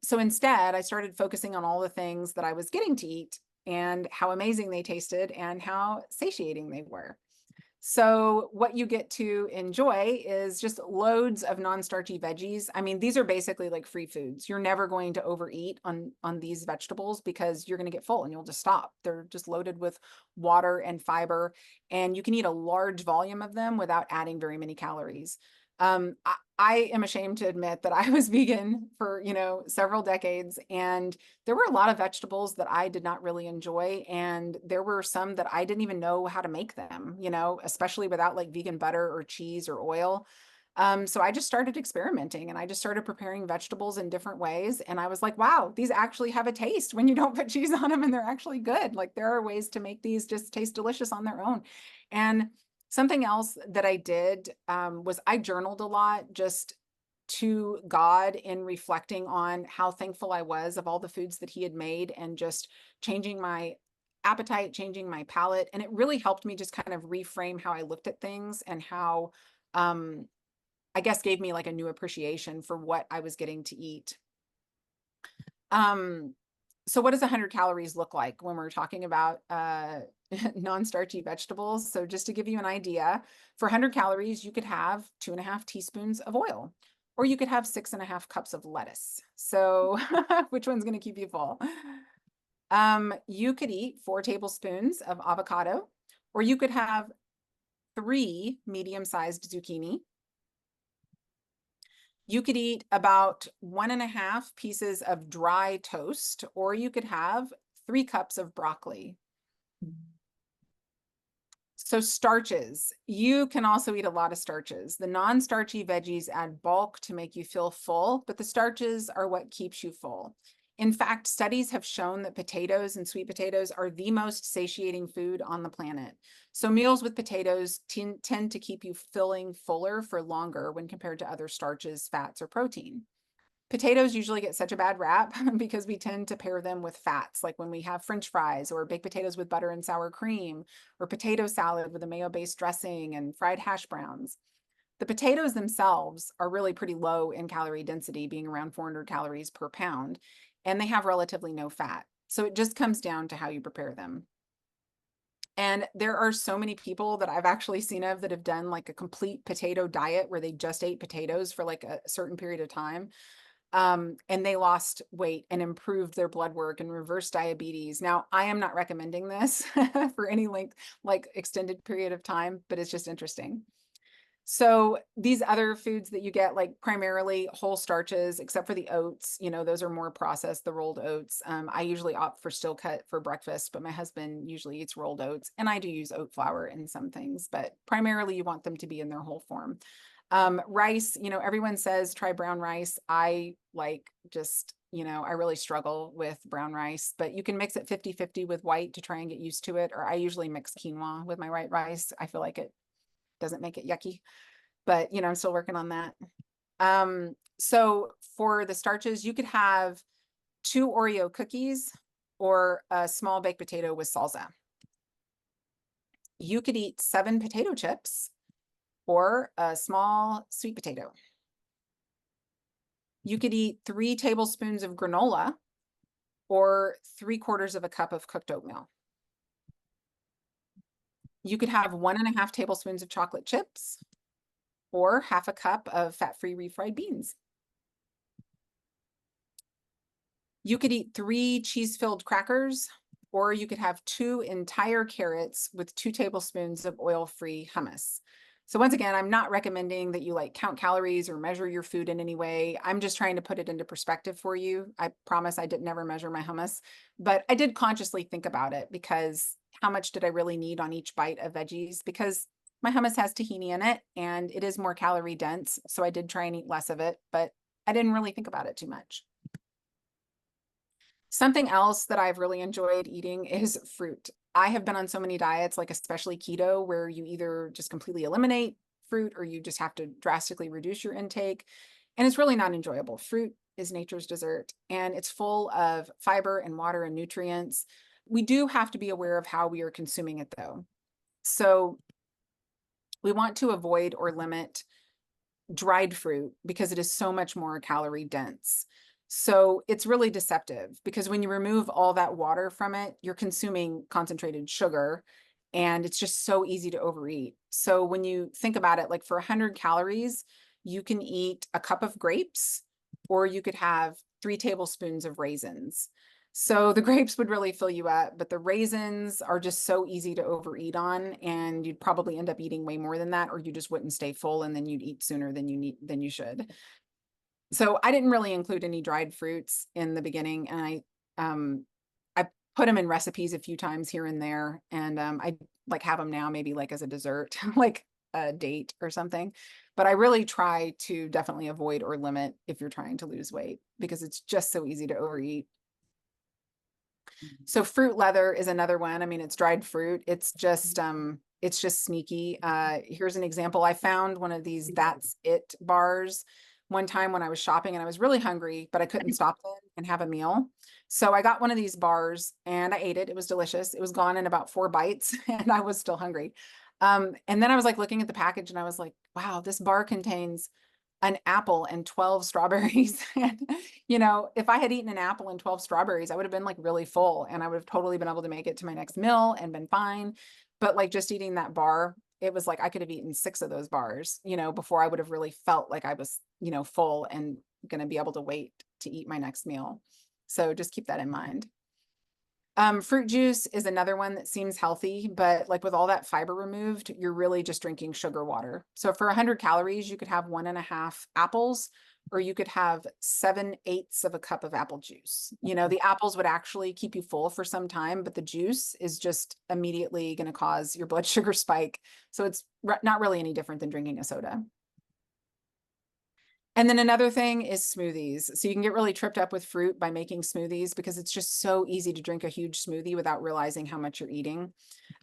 So instead, I started focusing on all the things that I was getting to eat and how amazing they tasted and how satiating they were. So what you get to enjoy is just loads of non-starchy veggies. I mean, these are basically like free foods. You're never going to overeat on these vegetables because you're going to get full and you'll just stop. They're just loaded with water and fiber, and you can eat a large volume of them without adding very many calories. I am ashamed to admit that I was vegan for, you know, several decades, and there were a lot of vegetables that I did not really enjoy. And there were some that I didn't even know how to make them, you know, especially without like vegan butter or cheese or oil. So I just started experimenting, and I just started preparing vegetables in different ways. And I was like, wow, these actually have a taste when you don't put cheese on them, and they're actually good. Like there are ways to make these just taste delicious on their own. And something else that I did was I journaled a lot just to God in reflecting on how thankful I was of all the foods that he had made and just changing my appetite, changing my palate. And it really helped me just kind of reframe how I looked at things and how, I guess, gave me like a new appreciation for what I was getting to eat. Um, So what does 100 calories look like when we're talking about non-starchy vegetables? So just to give you an idea, for 100 calories, you could have 2.5 teaspoons of oil, or you could have 6.5 cups of lettuce. So which one's going to keep you full? You could eat 4 tablespoons of avocado, or you could have 3 medium-sized zucchini. You could eat about 1.5 pieces of dry toast, or you could have 3 cups of broccoli. So starches, you can also eat a lot of starches. The non-starchy veggies add bulk to make you feel full, but the starches are what keeps you full. In fact, studies have shown that potatoes and sweet potatoes are the most satiating food on the planet. So meals with potatoes tend to keep you feeling fuller for longer when compared to other starches, fats, or protein. Potatoes usually get such a bad rap because we tend to pair them with fats, like when we have French fries or baked potatoes with butter and sour cream, or potato salad with a mayo-based dressing and fried hash browns. The potatoes themselves are really pretty low in calorie density, being around 400 calories per pound, and they have relatively no fat. So it just comes down to how you prepare them. And there are so many people that I've actually seen of that have done like a complete potato diet where they just ate potatoes for like a certain period of time. And they lost weight and improved their blood work and reversed diabetes. Now, I am not recommending this for any length, like extended period of time, but it's just interesting. So these other foods that you get, like primarily whole starches, except for the oats, those are more processed, the rolled oats. I usually opt for still cut for breakfast, but my husband usually eats rolled oats, and I do use oat flour in some things, but primarily you want them to be in their whole form. Rice, everyone says try brown rice. I I really struggle with brown rice, but you can mix it 50-50 with white to try and get used to it. Or I usually mix quinoa with my white rice. I feel like it doesn't make it yucky, but I'm still working on that. So for the starches, you could have 2 Oreo cookies or a small baked potato with salsa. You could eat 7 potato chips or a small sweet potato. You could eat 3 tablespoons of granola or 3/4 of a cup of cooked oatmeal. You could have 1.5 tablespoons of chocolate chips or half a cup of fat-free refried beans. You could eat 3 cheese-filled crackers, or you could have 2 entire carrots with 2 tablespoons of oil-free hummus. So once again, I'm not recommending that you like count calories or measure your food in any way. I'm just trying to put it into perspective for you. I promise I did never measure my hummus, but I did consciously think about it because how much did I really need on each bite of veggies? Because my hummus has tahini in it and it is more calorie dense. So I did try and eat less of it, but I didn't really think about it too much. Something else that I've really enjoyed eating is fruit. I have been on so many diets, like especially keto, where you either just completely eliminate fruit or you just have to drastically reduce your intake. And it's really not enjoyable. Fruit is nature's dessert, and it's full of fiber and water and nutrients. We do have to be aware of how we are consuming it, though. So we want to avoid or limit dried fruit because it is so much more calorie dense. So it's really deceptive because when you remove all that water from it, you're consuming concentrated sugar and it's just so easy to overeat. So when you think about it, like for 100 calories, you can eat a cup of grapes or you could have 3 tablespoons of raisins. So the grapes would really fill you up, but the raisins are just so easy to overeat on, and you'd probably end up eating way more than that, or you just wouldn't stay full, and then you'd eat sooner than you should. So I didn't really include any dried fruits in the beginning, and I put them in recipes a few times here and there, and I like have them now maybe like as a dessert, like a date or something. But I really try to definitely avoid or limit if you're trying to lose weight because it's just so easy to overeat. So fruit leather is another one. I mean, it's dried fruit. It's just sneaky. Here's an example. I found one of these That's It bars one time when I was shopping and I was really hungry, but I couldn't stop then and have a meal. So I got one of these bars and I ate it. It was delicious. It was gone in about 4 bites and I was still hungry. And then I was like looking at the package and I was like, wow, this bar contains an apple and 12 strawberries. And, you know, if I had eaten an apple and 12 strawberries, I would have been like really full and I would have totally been able to make it to my next meal and been fine. But like just eating that bar, it was like I could have eaten 6 of those bars, you know, before I would have really felt like I was, you know, full and going to be able to wait to eat my next meal. So just keep that in mind. Fruit juice is another one that seems healthy, but like with all that fiber removed, you're really just drinking sugar water. So for 100 calories, you could have 1.5 apples, or you could have 7/8 of a cup of apple juice. You know, the apples would actually keep you full for some time, but the juice is just immediately going to cause your blood sugar spike. So it's not really any different than drinking a soda. And then another thing is smoothies. So you can get really tripped up with fruit by making smoothies because it's just so easy to drink a huge smoothie without realizing how much you're eating.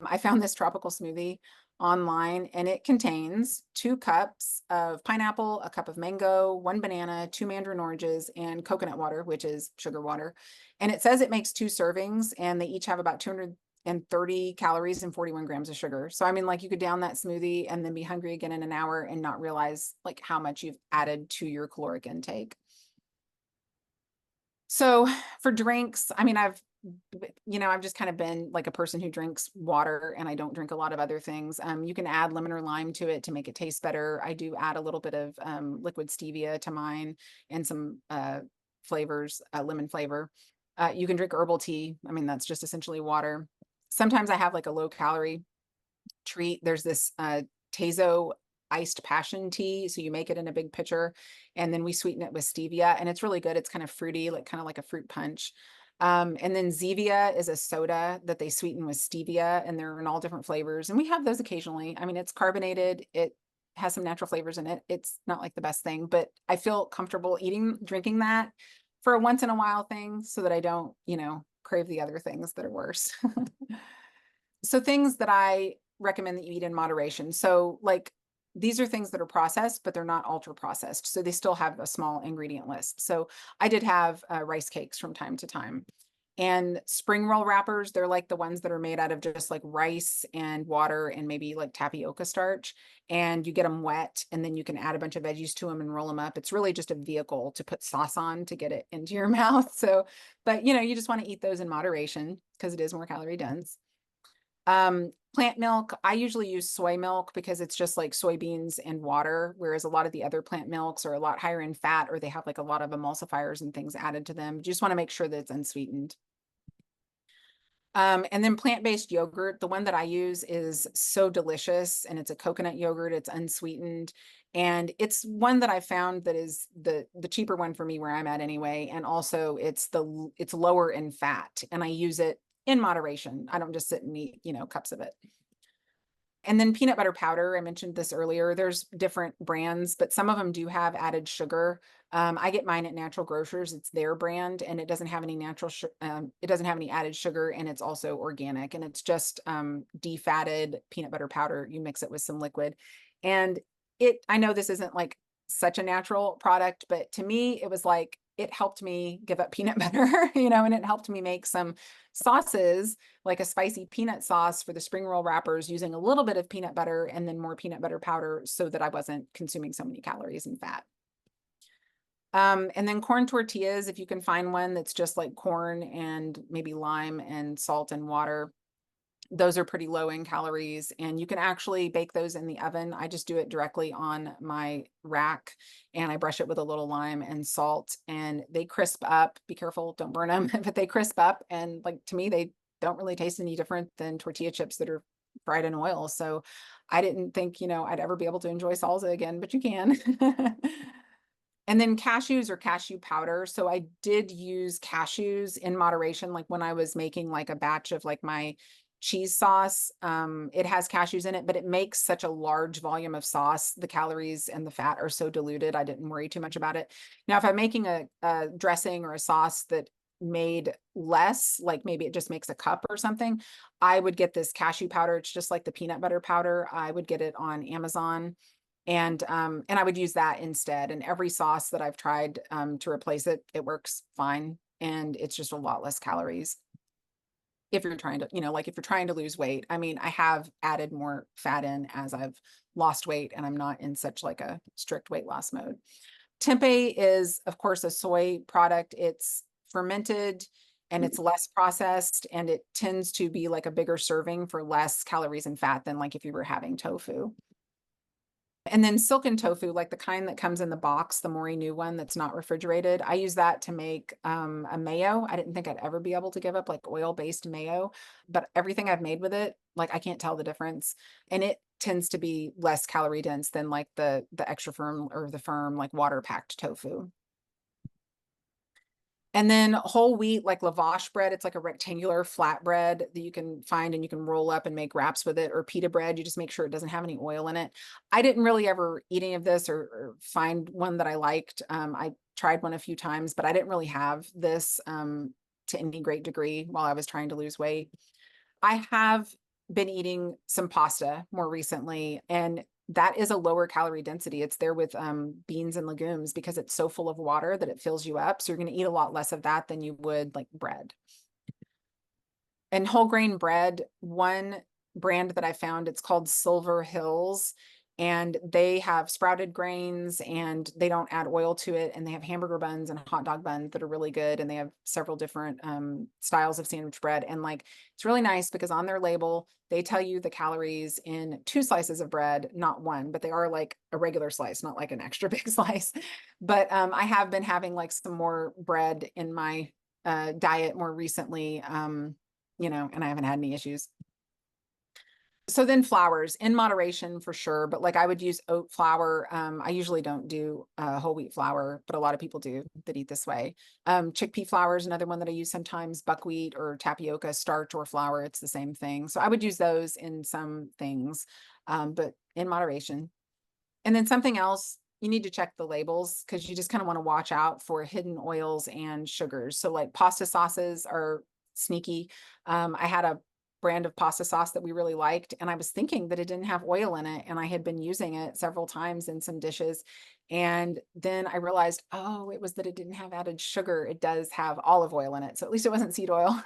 I found this tropical smoothie online and it contains 2 cups of pineapple, a cup of mango, 1 banana, 2 mandarin oranges, and coconut water, which is sugar water. And it says it makes 2 servings and they each have about 230 calories and 41 grams of sugar. So I mean, like you could down that smoothie and then be hungry again in an hour and not realize like how much you've added to your caloric intake. So for drinks, I mean, I've just kind of been like a person who drinks water and I don't drink a lot of other things. You can add lemon or lime to it to make it taste better. I do add a little bit of liquid stevia to mine and some flavors, lemon flavor. You can drink herbal tea. I mean, that's just essentially water. Sometimes I have like a low calorie treat. There's this Tazo iced passion tea. So you make it in a big pitcher and then we sweeten it with stevia and it's really good. It's kind of fruity, like kind of like a fruit punch. And then Zevia is a soda that they sweeten with stevia and they're in all different flavors. And we have those occasionally. I mean, it's carbonated. It has some natural flavors in it. It's not like the best thing, but I feel comfortable drinking that for a once in a while thing so that I don't, you know, crave the other things that are worse. So things that I recommend that you eat in moderation. So like these are things that are processed, but they're not ultra processed. So they still have a small ingredient list. So I did have rice cakes from time to time. And spring roll wrappers, they're like the ones that are made out of just like rice and water and maybe like tapioca starch. And you get them wet and then you can add a bunch of veggies to them and roll them up. It's really just a vehicle to put sauce on to get it into your mouth. So, but you know, you just want to eat those in moderation because it is more calorie dense. Plant milk, I usually use soy milk because it's just like soybeans and water, whereas a lot of the other plant milks are a lot higher in fat or they have like a lot of emulsifiers and things added to them. You just want to make sure that it's unsweetened. And then plant-based yogurt, the one that I use is so delicious and it's a coconut yogurt, it's unsweetened. And it's one that I found that is the cheaper one for me where I'm at anyway. And also it's lower in fat and I use it in moderation. I don't just sit and eat, you know, cups of it. And then peanut butter powder, I mentioned this earlier. There's different brands, but some of them do have added sugar. I get mine at Natural Grocers. It's their brand, and it doesn't have any it doesn't have any added sugar, and it's also organic, and it's just defatted peanut butter powder. You mix it with some liquid, and I know this isn't like such a natural product, but to me, it was like it helped me give up peanut butter, you know, and it helped me make some sauces like a spicy peanut sauce for the spring roll wrappers using a little bit of peanut butter and then more peanut butter powder so that I wasn't consuming so many calories and fat. And then corn tortillas, if you can find one that's just like corn and maybe lime and salt and water, those are pretty low in calories and you can actually bake those in the oven. I just do it directly on my rack and I brush it with a little lime and salt and they crisp up. Be careful, don't burn them, but they crisp up. And like to me, they don't really taste any different than tortilla chips that are fried in oil. So I didn't think, you know, I'd ever be able to enjoy salsa again, but you can. And then cashews or cashew powder. So I did use cashews in moderation, like when I was making like a batch of like my cheese sauce. It has cashews in it, but it makes such a large volume of sauce. The calories and the fat are so diluted. I didn't worry too much about it. Now, if I'm making a dressing or a sauce that made less, like maybe it just makes a cup or something, I would get this cashew powder. It's just like the peanut butter powder. I would get it on Amazon. And I would use that instead. And every sauce that I've tried to replace it, it works fine. And it's just a lot less calories. if you're trying to, like if you're trying to lose weight. I mean, I have added more fat in as I've lost weight and I'm not in such like a strict weight loss mode. Tempeh is, of course, a soy product. It's fermented and it's less processed, and it tends to be like a bigger serving for less calories and fat than like if you were having tofu. And then silken tofu, like the kind that comes in the box, the Mori new one that's not refrigerated. I use that to make a mayo. I didn't think I'd ever be able to give up like oil-based mayo, but everything I've made with it, like I can't tell the difference. And it tends to be less calorie dense than like the extra firm or the firm like water packed tofu. And then whole wheat, like lavash bread, it's like a rectangular flat bread that you can find and you can roll up and make wraps with it, or pita bread. You just make sure it doesn't have any oil in it. I didn't really ever eat any of this or find one that I liked. I tried one a few times, but I didn't really have this to any great degree while I was trying to lose weight. I have been eating some pasta more recently, and that is a lower calorie density. It's there with beans and legumes because it's so full of water that it fills you up. So you're going to eat a lot less of that than you would like bread. And whole grain bread, one brand that I found, it's called Silver Hills, and they have sprouted grains and they don't add oil to it. And they have hamburger buns and hot dog buns that are really good. And they have several different styles of sandwich bread. And like, it's really nice because on their label, they tell you the calories in 2 slices of bread, not one, but they are like a regular slice, not like an extra big slice. But I have been having like some more bread in my diet more recently, and I haven't had any issues. So then flours in moderation for sure, but like I would use oat flour. I usually don't do whole wheat flour, but a lot of people do that eat this way. Chickpea flour is another one that I use sometimes, buckwheat or tapioca, starch or flour, it's the same thing. So I would use those in some things, but in moderation. And then something else, you need to check the labels because you just kind of want to watch out for hidden oils and sugars. So like pasta sauces are sneaky. I had a brand of pasta sauce that we really liked, and I was thinking that it didn't have oil in it, and I had been using it several times in some dishes. And then I realized, oh, it was that it didn't have added sugar. It does have olive oil in it. So at least it wasn't seed oil,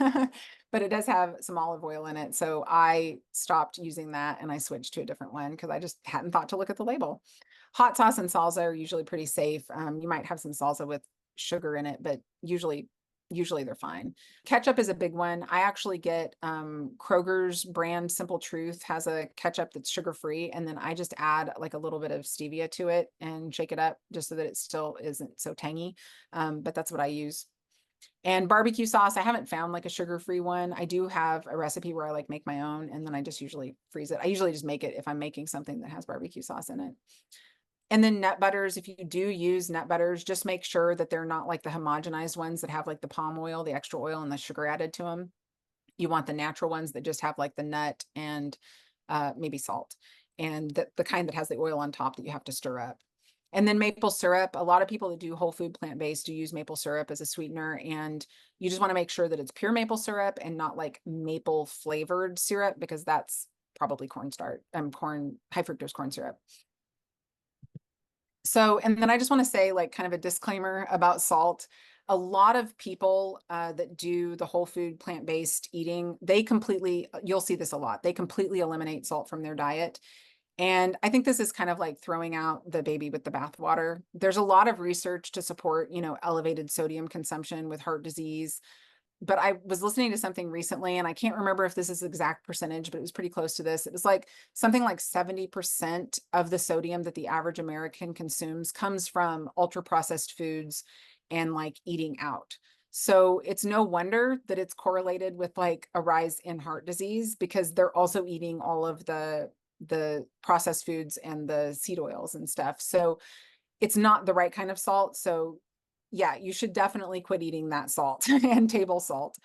but it does have some olive oil in it. So I stopped using that and I switched to a different one because I just hadn't thought to look at the label. Hot sauce and salsa are usually pretty safe. You might have some salsa with sugar in it, but usually they're fine. Ketchup is a big one. I actually get Kroger's brand Simple Truth has a ketchup that's sugar-free, and then I just add like a little bit of stevia to it and shake it up just so that it still isn't so tangy. But that's what I use. And barbecue sauce, I haven't found like a sugar-free one. I do have a recipe where I like make my own, and then I just usually freeze it. I usually just make it if I'm making something that has barbecue sauce in it. And then nut butters, if you do use nut butters, just make sure that they're not like the homogenized ones that have like the palm oil, the extra oil and the sugar added to them. You want the natural ones that just have like the nut and maybe salt, and the kind that has the oil on top that you have to stir up. And then maple syrup, a lot of people that do whole food plant-based do use maple syrup as a sweetener, and you just want to make sure that it's pure maple syrup and not like maple flavored syrup, because that's probably cornstarch, high fructose corn syrup. So, and then I just want to say like kind of a disclaimer about salt. A lot of people that do the whole food plant-based eating, they completely, you'll see this a lot, they completely eliminate salt from their diet. And I think this is kind of like throwing out the baby with the bathwater. There's a lot of research to support, elevated sodium consumption with heart disease. But I was listening to something recently, and I can't remember if this is exact percentage, but it was pretty close to this. It was like something like 70% of the sodium that the average American consumes comes from ultra processed foods and like eating out. So it's no wonder that it's correlated with like a rise in heart disease, because they're also eating all of the processed foods and the seed oils and stuff. So it's not the right kind of salt. So yeah, you should definitely quit eating that salt and table salt.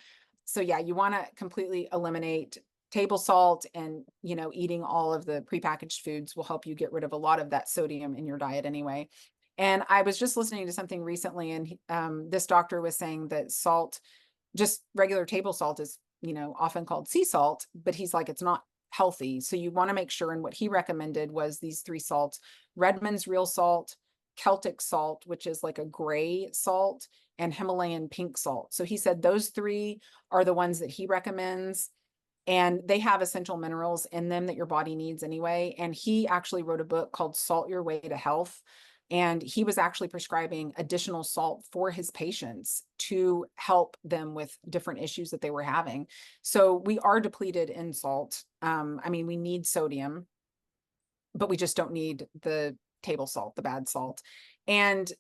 So yeah, you want to completely eliminate table salt, and eating all of the prepackaged foods will help you get rid of a lot of that sodium in your diet anyway. And I was just listening to something recently, and this doctor was saying that salt, just regular table salt, is often called sea salt, but he's like, it's not healthy. So you want to make sure, and what he recommended was these 3 salts: Redmond's real salt, Celtic salt, which is like a gray salt, and Himalayan pink salt. So he said those three are the ones that he recommends. And they have essential minerals in them that your body needs anyway. And he actually wrote a book called Salt Your Way to Health. And he was actually prescribing additional salt for his patients to help them with different issues that they were having. So we are depleted in salt. I mean, we need sodium, but we just don't need the table salt, the bad salt. And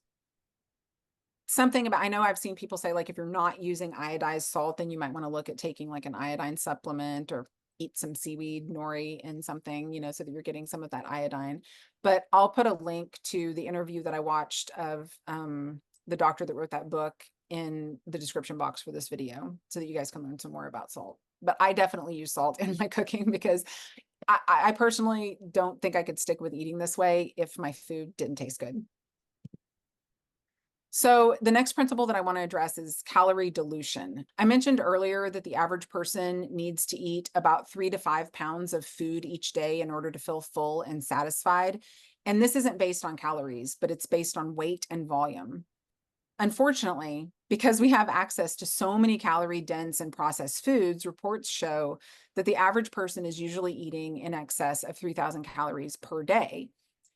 something about, I know I've seen people say, like, if you're not using iodized salt, then you might want to look at taking like an iodine supplement or eat some seaweed nori in something, you know, so that you're getting some of that iodine. But I'll put a link to the interview that I watched of the doctor that wrote that book in the description box for this video, so that you guys can learn some more about salt. But I definitely use salt in my cooking because I personally don't think I could stick with eating this way if my food didn't taste good. So the next principle that I want to address is calorie dilution. I mentioned earlier that the average person needs to eat about 3 to 5 pounds of food each day in order to feel full and satisfied. And this isn't based on calories, but it's based on weight and volume. Unfortunately, because we have access to so many calorie dense and processed foods, reports show that the average person is usually eating in excess of 3,000 calories per day.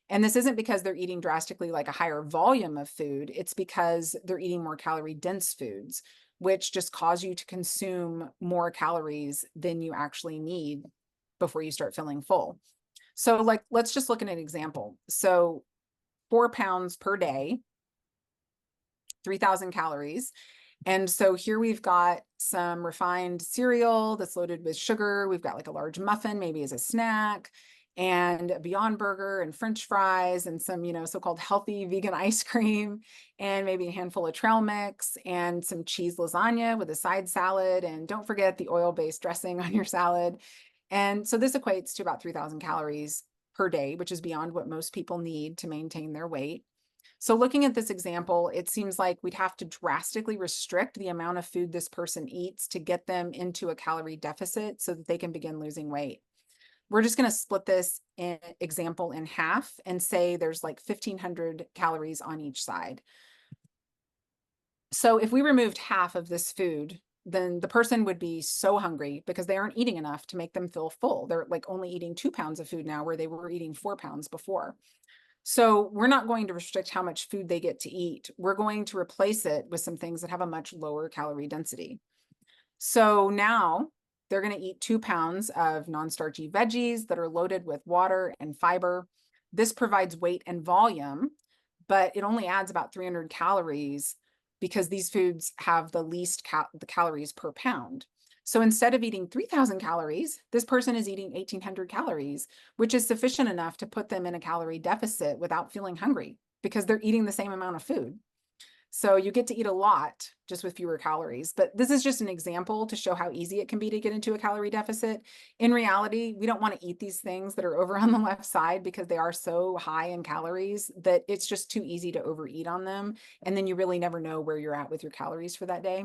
And this isn't because they're eating drastically like a higher volume of food. It's because they're eating more calorie dense foods, which just cause you to consume more calories than you actually need before you start feeling full. So like, let's just look at an example. So 4 pounds per day, 3,000 calories. And so here we've got some refined cereal that's loaded with sugar. We've got like a large muffin, maybe as a snack, and a Beyond Burger and French fries and some, you know, so-called healthy vegan ice cream, and maybe a handful of trail mix and some cheese lasagna with a side salad. And don't forget the oil-based dressing on your salad. And so this equates to about 3,000 calories per day, which is beyond what most people need to maintain their weight. So looking at this example, it seems like we'd have to drastically restrict the amount of food this person eats to get them into a calorie deficit so that they can begin losing weight. We're just going to split this example in half and say there's like 1,500 calories on each side. So if we removed half of this food, then the person would be so hungry because they aren't eating enough to make them feel full. They're like only eating 2 pounds of food now, where they were eating 4 pounds before. So we're not going to restrict how much food they get to eat. We're going to replace it with some things that have a much lower calorie density. So now they're going to eat 2 pounds of non-starchy veggies that are loaded with water and fiber. This provides weight and volume, but it only adds about 300 calories because these foods have the least calories per pound. So instead of eating 3,000 calories, this person is eating 1,800 calories, which is sufficient enough to put them in a calorie deficit without feeling hungry because they're eating the same amount of food. So you get to eat a lot just with fewer calories. But this is just an example to show how easy it can be to get into a calorie deficit. In reality, we don't want to eat these things that are over on the left side because they are so high in calories that it's just too easy to overeat on them. And then you really never know where you're at with your calories for that day.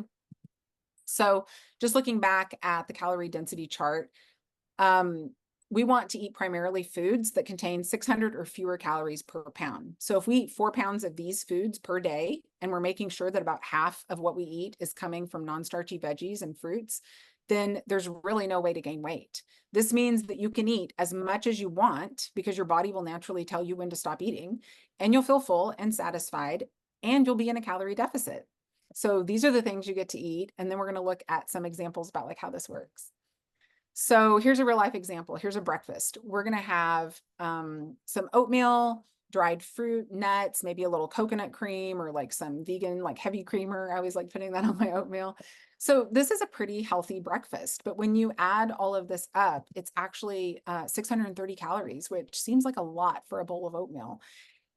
So just looking back at the calorie density chart, we want to eat primarily foods that contain 600 or fewer calories per pound. So if we eat 4 pounds of these foods per day, and we're making sure that about half of what we eat is coming from non-starchy veggies and fruits, then there's really no way to gain weight. This means that you can eat as much as you want because your body will naturally tell you when to stop eating, and you'll feel full and satisfied, and you'll be in a calorie deficit. So these are the things you get to eat. And then we're going to look at some examples about like how this works. So here's a real life example. Here's a breakfast. We're going to have some oatmeal, dried fruit, nuts, maybe a little coconut cream or like some vegan, like heavy creamer. I always like putting that on my oatmeal. So this is a pretty healthy breakfast, but when you add all of this up, it's actually 630 calories, which seems like a lot for a bowl of oatmeal.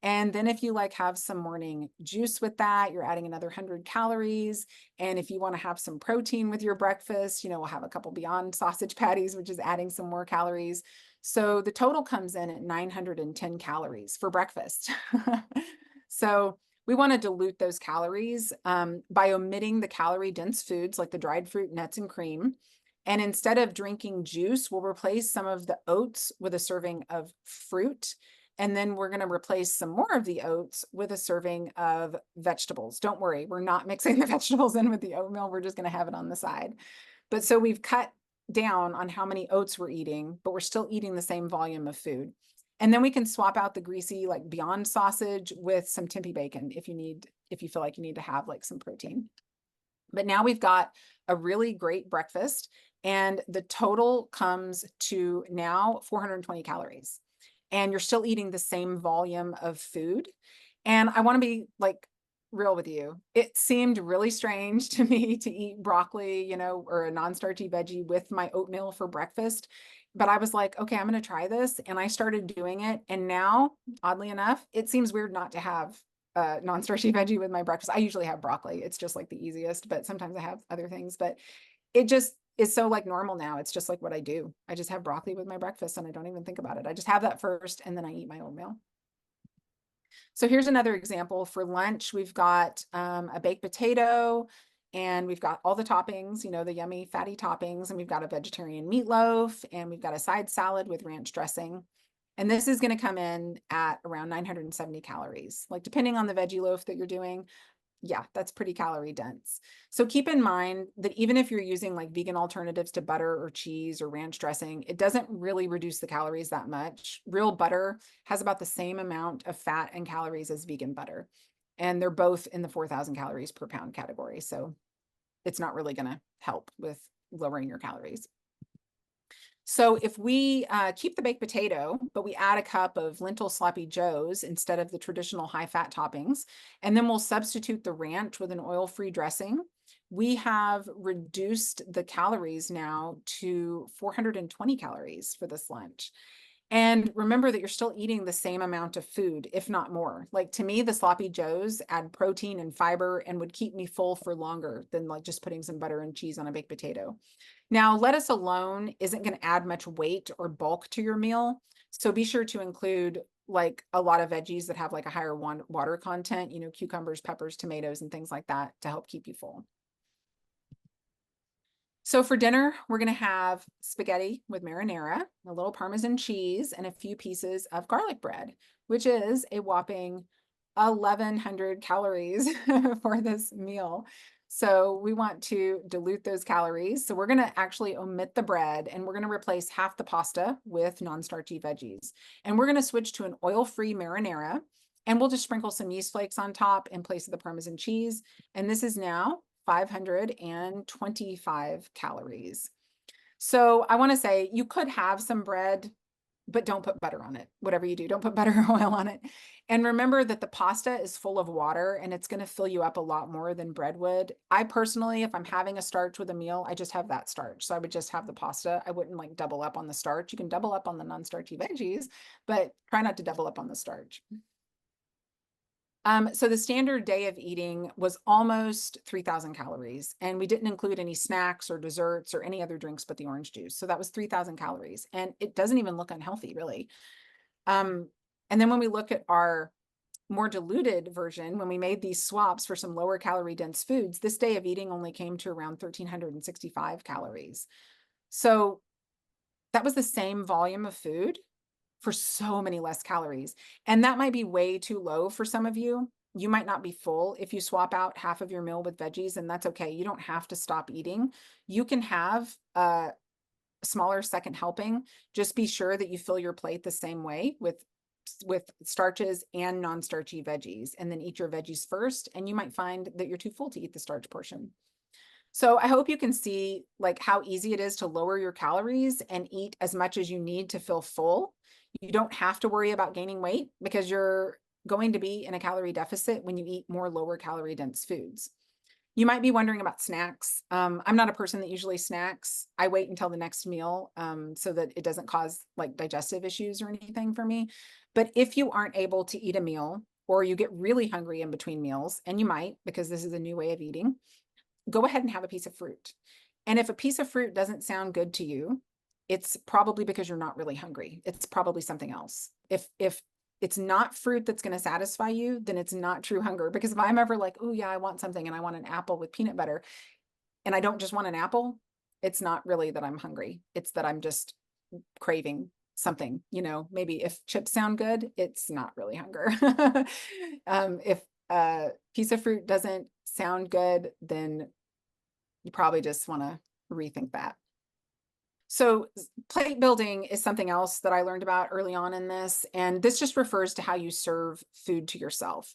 And then if you like have some morning juice with that, you're adding another 100 calories. And if you want to have some protein with your breakfast, you know, we'll have a couple Beyond sausage patties, which is adding some more calories. So the total comes in at 910 calories for breakfast. So we want to dilute those calories by omitting the calorie dense foods like the dried fruit, nuts, and cream. And instead of drinking juice, we'll replace some of the oats with a serving of fruit. And then we're going to replace some more of the oats with a serving of vegetables. Don't worry, we're not mixing the vegetables in with the oatmeal. We're just going to have it on the side. But so we've cut down on how many oats we're eating, but we're still eating the same volume of food. And then we can swap out the greasy, like Beyond sausage with some Tempeh bacon if you feel like you need to have like some protein. But now we've got a really great breakfast, and the total comes to now 420 calories. And you're still eating the same volume of food. And I want to be like real with you. It seemed really strange to me to eat broccoli, you know, or a non-starchy veggie with my oatmeal for breakfast. But I was like, okay, I'm going to try this. And I started doing it. And now, oddly enough, it seems weird not to have a non-starchy veggie with my breakfast. I usually have broccoli. It's just like the easiest, but sometimes I have other things. But it just is so like normal now. It's just like what I do. I just have broccoli with my breakfast and I don't even think about it. I just have that first and then I eat my oatmeal. So here's another example. For lunch, we've got a baked potato, and we've got all the toppings, you know, the yummy fatty toppings, and we've got a vegetarian meatloaf, and we've got a side salad with ranch dressing. And this is going to come in at around 970 calories. Like depending on the veggie loaf that you're doing, yeah, that's pretty calorie dense. So keep in mind that even if you're using like vegan alternatives to butter or cheese or ranch dressing, it doesn't really reduce the calories that much. Real butter has about the same amount of fat and calories as vegan butter. And they're both in the 4,000 calories per pound category. So it's not really going to help with lowering your calories. So if we keep the baked potato, but we add a cup of lentil sloppy joes instead of the traditional high fat toppings, and then we'll substitute the ranch with an oil-free dressing, we have reduced the calories now to 420 calories for this lunch. And remember that you're still eating the same amount of food, if not more. Like to me, the sloppy joes add protein and fiber and would keep me full for longer than like just putting some butter and cheese on a baked potato. Now, lettuce alone isn't going to add much weight or bulk to your meal. So be sure to include like a lot of veggies that have like a higher water content, you know, cucumbers, peppers, tomatoes, and things like that to help keep you full. So for dinner, we're going to have spaghetti with marinara, a little Parmesan cheese, and a few pieces of garlic bread, which is a whopping 1,100 calories for this meal. So we want to dilute those calories. So we're going to actually omit the bread, and we're going to replace half the pasta with non-starchy veggies. And we're going to switch to an oil-free marinara, and we'll just sprinkle some yeast flakes on top in place of the Parmesan cheese. And this is now 525 calories. So I want to say you could have some bread, but don't put butter on it. Whatever you do, don't put butter or oil on it. And remember that the pasta is full of water and it's going to fill you up a lot more than bread would. I personally, if I'm having a starch with a meal, I just have that starch. So I would just have the pasta. I wouldn't like double up on the starch. You can double up on the non-starchy veggies, but try not to double up on the starch. So the standard day of eating was almost 3,000 calories, and we didn't include any snacks or desserts or any other drinks but the orange juice. So that was 3,000 calories, and it doesn't even look unhealthy, really. And then when we look at our more diluted version, when we made these swaps for some lower calorie dense foods, this day of eating only came to around 1,365 calories. So that was the same volume of food for so many less calories. And that might be way too low for some of you. You might not be full if you swap out half of your meal with veggies, and that's okay. You don't have to stop eating. You can have a smaller second helping. Just be sure that you fill your plate the same way with starches and non-starchy veggies, and then eat your veggies first, and you might find that you're too full to eat the starch portion. So I hope you can see like how easy it is to lower your calories and eat as much as you need to feel full. You don't have to worry about gaining weight because you're going to be in a calorie deficit when you eat more lower calorie dense foods. You might be wondering about snacks. I'm not a person that usually snacks. I wait until the next meal so that it doesn't cause like digestive issues or anything for me. But if you aren't able to eat a meal, or you get really hungry in between meals, and you might because this is a new way of eating, go ahead and have a piece of fruit. And if a piece of fruit doesn't sound good to you, it's probably because you're not really hungry. It's probably something else. If it's not fruit that's going to satisfy you, then it's not true hunger. Because if I'm ever like, oh yeah, I want something and I want an apple with peanut butter, and I don't just want an apple, it's not really that I'm hungry. It's that I'm just craving something, maybe if chips sound good, it's not really hunger. If a piece of fruit doesn't sound good, then you probably just want to rethink that. So plate building is something else that I learned about early on in this, and this just refers to how you serve food to yourself.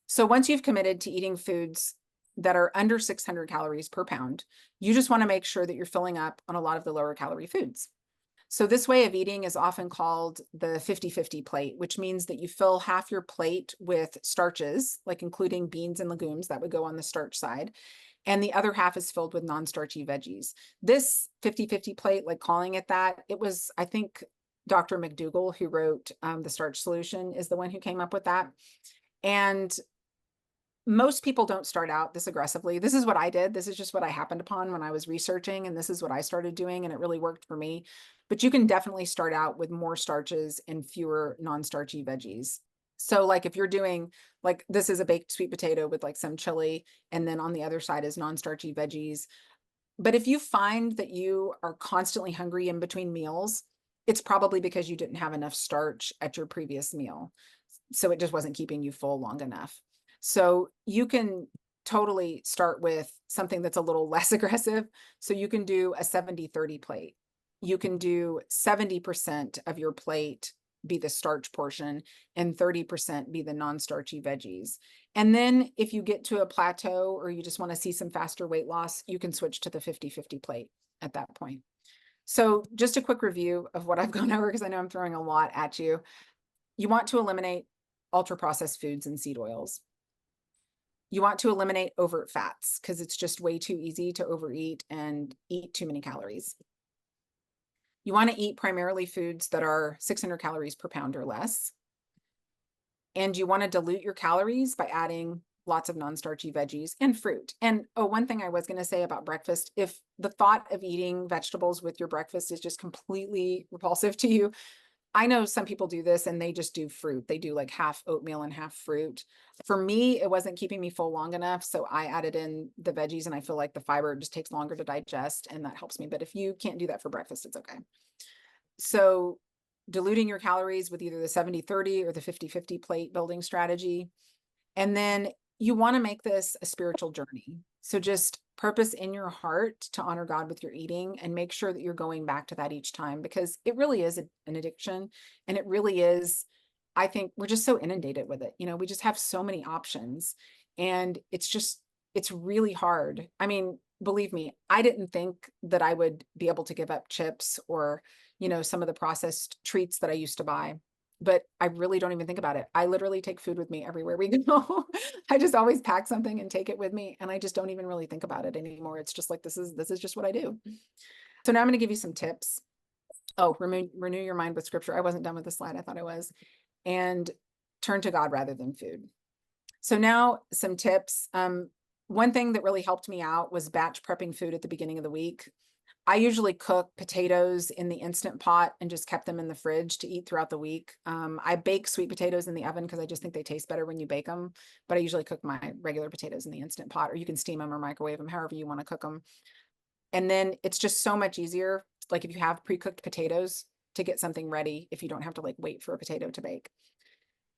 So once you've committed to eating foods that are under 600 calories per pound, you just want to make sure that you're filling up on a lot of the lower calorie foods. So this way of eating is often called the 50-50 plate, which means that you fill half your plate with starches, like including beans and legumes that would go on the starch side, and the other half is filled with non-starchy veggies. This 50-50 plate, like calling it that, it was, I think, Dr. McDougall, who wrote The Starch Solution, is the one who came up with that. And most people don't start out this aggressively. This is what I did. This is just what I happened upon when I was researching, and this is what I started doing, and it really worked for me. But you can definitely start out with more starches and fewer non-starchy veggies. So like if you're doing, like, this is a baked sweet potato with like some chili, and then on the other side is non-starchy veggies. But if you find that you are constantly hungry in between meals, it's probably because you didn't have enough starch at your previous meal. So it just wasn't keeping you full long enough. So you can totally start with something that's a little less aggressive. So you can do a 70-30 plate. You can do 70% of your plate be the starch portion and 30% be the non-starchy veggies. And then if you get to a plateau or you just want to see some faster weight loss, you can switch to the 50-50 plate at that point. So just a quick review of what I've gone over, because I know I'm throwing a lot at you. You want to eliminate ultra processed foods and seed oils. You want to eliminate overt fats because it's just way too easy to overeat and eat too many calories. You want to eat primarily foods that are 600 calories per pound or less. And you want to dilute your calories by adding lots of non-starchy veggies and fruit. And one thing I was going to say about breakfast, if the thought of eating vegetables with your breakfast is just completely repulsive to you, I know some people do this and they just do fruit. They do like half oatmeal and half fruit. For me, it wasn't keeping me full long enough. So I added in the veggies, and I feel like the fiber just takes longer to digest, and that helps me. But if you can't do that for breakfast, it's okay. So diluting your calories with either the 70-30 or the 50-50 plate building strategy. And then you want to make this a spiritual journey. So just purpose in your heart to honor God with your eating, and make sure that you're going back to that each time, because it really is an addiction. And it really is, I think we're just so inundated with it. We just have so many options, and it's really hard. I mean, believe me, I didn't think that I would be able to give up chips or, some of the processed treats that I used to buy. But I really don't even think about it. I literally take food with me everywhere we go. I just always pack something and take it with me, and I just don't even really think about it anymore. It's just like, this is just what I do. So now I'm going to give you some tips. Oh, renew your mind with scripture. I wasn't done with the slide. I thought I was. And turn to God rather than food. So now some tips. One thing that really helped me out was batch prepping food at the beginning of the week. I usually cook potatoes in the Instant Pot and just kept them in the fridge to eat throughout the week. I bake sweet potatoes in the oven because I just think they taste better when you bake them. But I usually cook my regular potatoes in the Instant Pot, or you can steam them or microwave them, however you want to cook them. And then it's just so much easier, like if you have pre-cooked potatoes, to get something ready if you don't have to like wait for a potato to bake.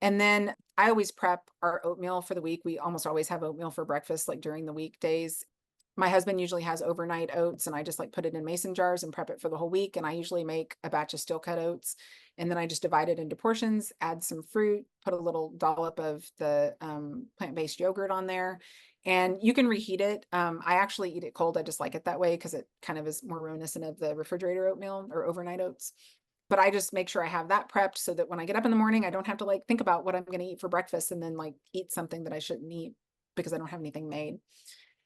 And then I always prep our oatmeal for the week. We almost always have oatmeal for breakfast, like during the weekdays. My husband usually has overnight oats, and I just like put it in mason jars and prep it for the whole week. And I usually make a batch of steel cut oats, and then I just divide it into portions, add some fruit, put a little dollop of the plant-based yogurt on there, and you can reheat it. I actually eat it cold. I just like it that way because it kind of is more reminiscent of the refrigerator oatmeal or overnight oats. But I just make sure I have that prepped so that when I get up in the morning, I don't have to like think about what I'm going to eat for breakfast and then like eat something that I shouldn't eat because I don't have anything made.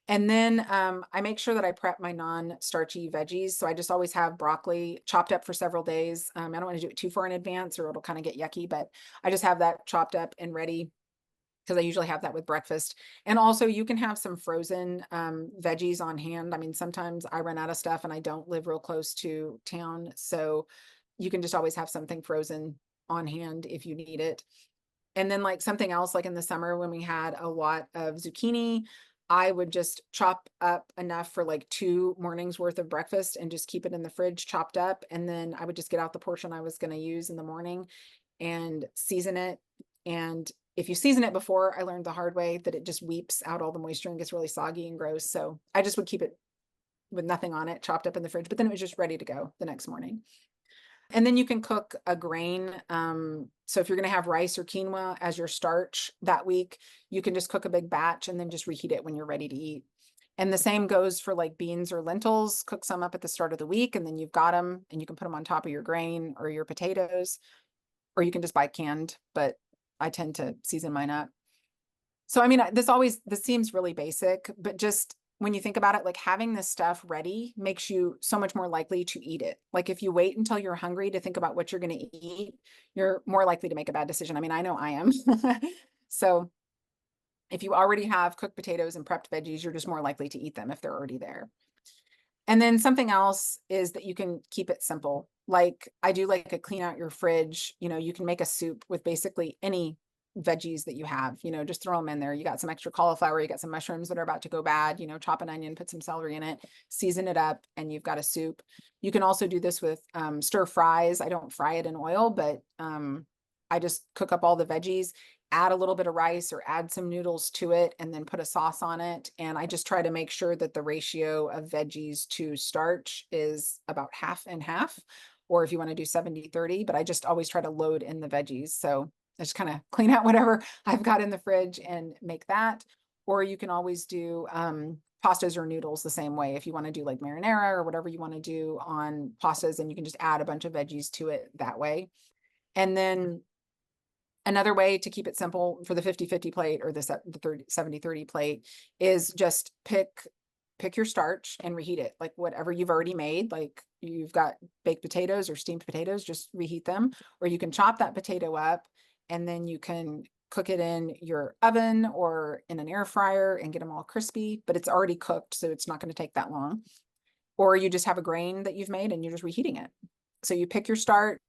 And then I make sure that I prep my non-starchy veggies. So I just always have broccoli chopped up for several days. I don't want to do it too far in advance or it'll kind of get yucky, but I just have that chopped up and ready because I usually have that with breakfast. And also you can have some frozen veggies on hand. I mean, sometimes I run out of stuff and I don't live real close to town. So you can just always have something frozen on hand if you need it. And then like something else, like in the summer when we had a lot of zucchini, I would just chop up enough for like 2 mornings worth of breakfast and just keep it in the fridge chopped up. And then I would just get out the portion I was going to use in the morning and season it. And if you season it before, I learned the hard way that it just weeps out all the moisture and gets really soggy and gross. So I just would keep it with nothing on it, chopped up in the fridge, but then it was just ready to go the next morning. And then you can cook a grain. So if you're going to have rice or quinoa as your starch that week, you can just cook a big batch and then just reheat it when you're ready to eat. And the same goes for like beans or lentils. Cook some up at the start of the week, and then you've got them and you can put them on top of your grain or your potatoes, or you can just buy canned, but I tend to season mine up. So, I mean, this seems really basic, but just when you think about it, like having this stuff ready makes you so much more likely to eat it. Like if you wait until you're hungry to think about what you're going to eat, you're more likely to make a bad decision. I mean, I know I am. So if you already have cooked potatoes and prepped veggies, you're just more likely to eat them if they're already there. And then something else is that you can keep it simple. Like I do like a clean out your fridge. You know, you can make a soup with basically any veggies that you have, you know, just throw them in there. You got some extra cauliflower, you got some mushrooms that are about to go bad, you know, chop an onion, put some celery in it, season it up, and you've got a soup. You can also do this with stir fries. I don't fry it in oil, but I just cook up all the veggies, add a little bit of rice or add some noodles to it, and then put a sauce on it. And I just try to make sure that the ratio of veggies to starch is about half and half, or if you want to do 70-30, but I just always try to load in the veggies. So I just kind of clean out whatever I've got in the fridge and make that. Or you can always do pastas or noodles the same way. If you want to do like marinara or whatever you want to do on pastas, and you can just add a bunch of veggies to it that way. And then another way to keep it simple for the 50-50 plate or the 70-30 plate is just pick your starch and reheat it. Like whatever you've already made, like you've got baked potatoes or steamed potatoes, just reheat them. Or you can chop that potato up and then you can cook it in your oven or in an air fryer and get them all crispy, but it's already cooked, so it's not going to take that long. Or you just have a grain that you've made and you're just reheating it. So you pick your starch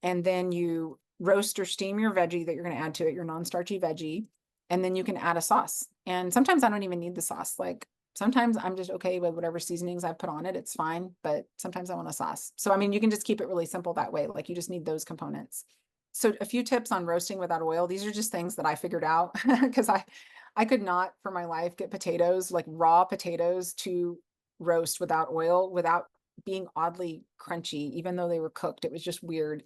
and then you roast or steam your veggie that you're going to add to it, your non-starchy veggie, and then you can add a sauce. And sometimes I don't even need the sauce. Like sometimes I'm just okay with whatever seasonings I put on it. It's fine, but sometimes I want a sauce. So, I mean, you can just keep it really simple that way. Like you just need those components. So a few tips on roasting without oil. These are just things that I figured out because I could not for my life get potatoes, like raw potatoes, to roast without oil without being oddly crunchy, even though they were cooked. It was just weird.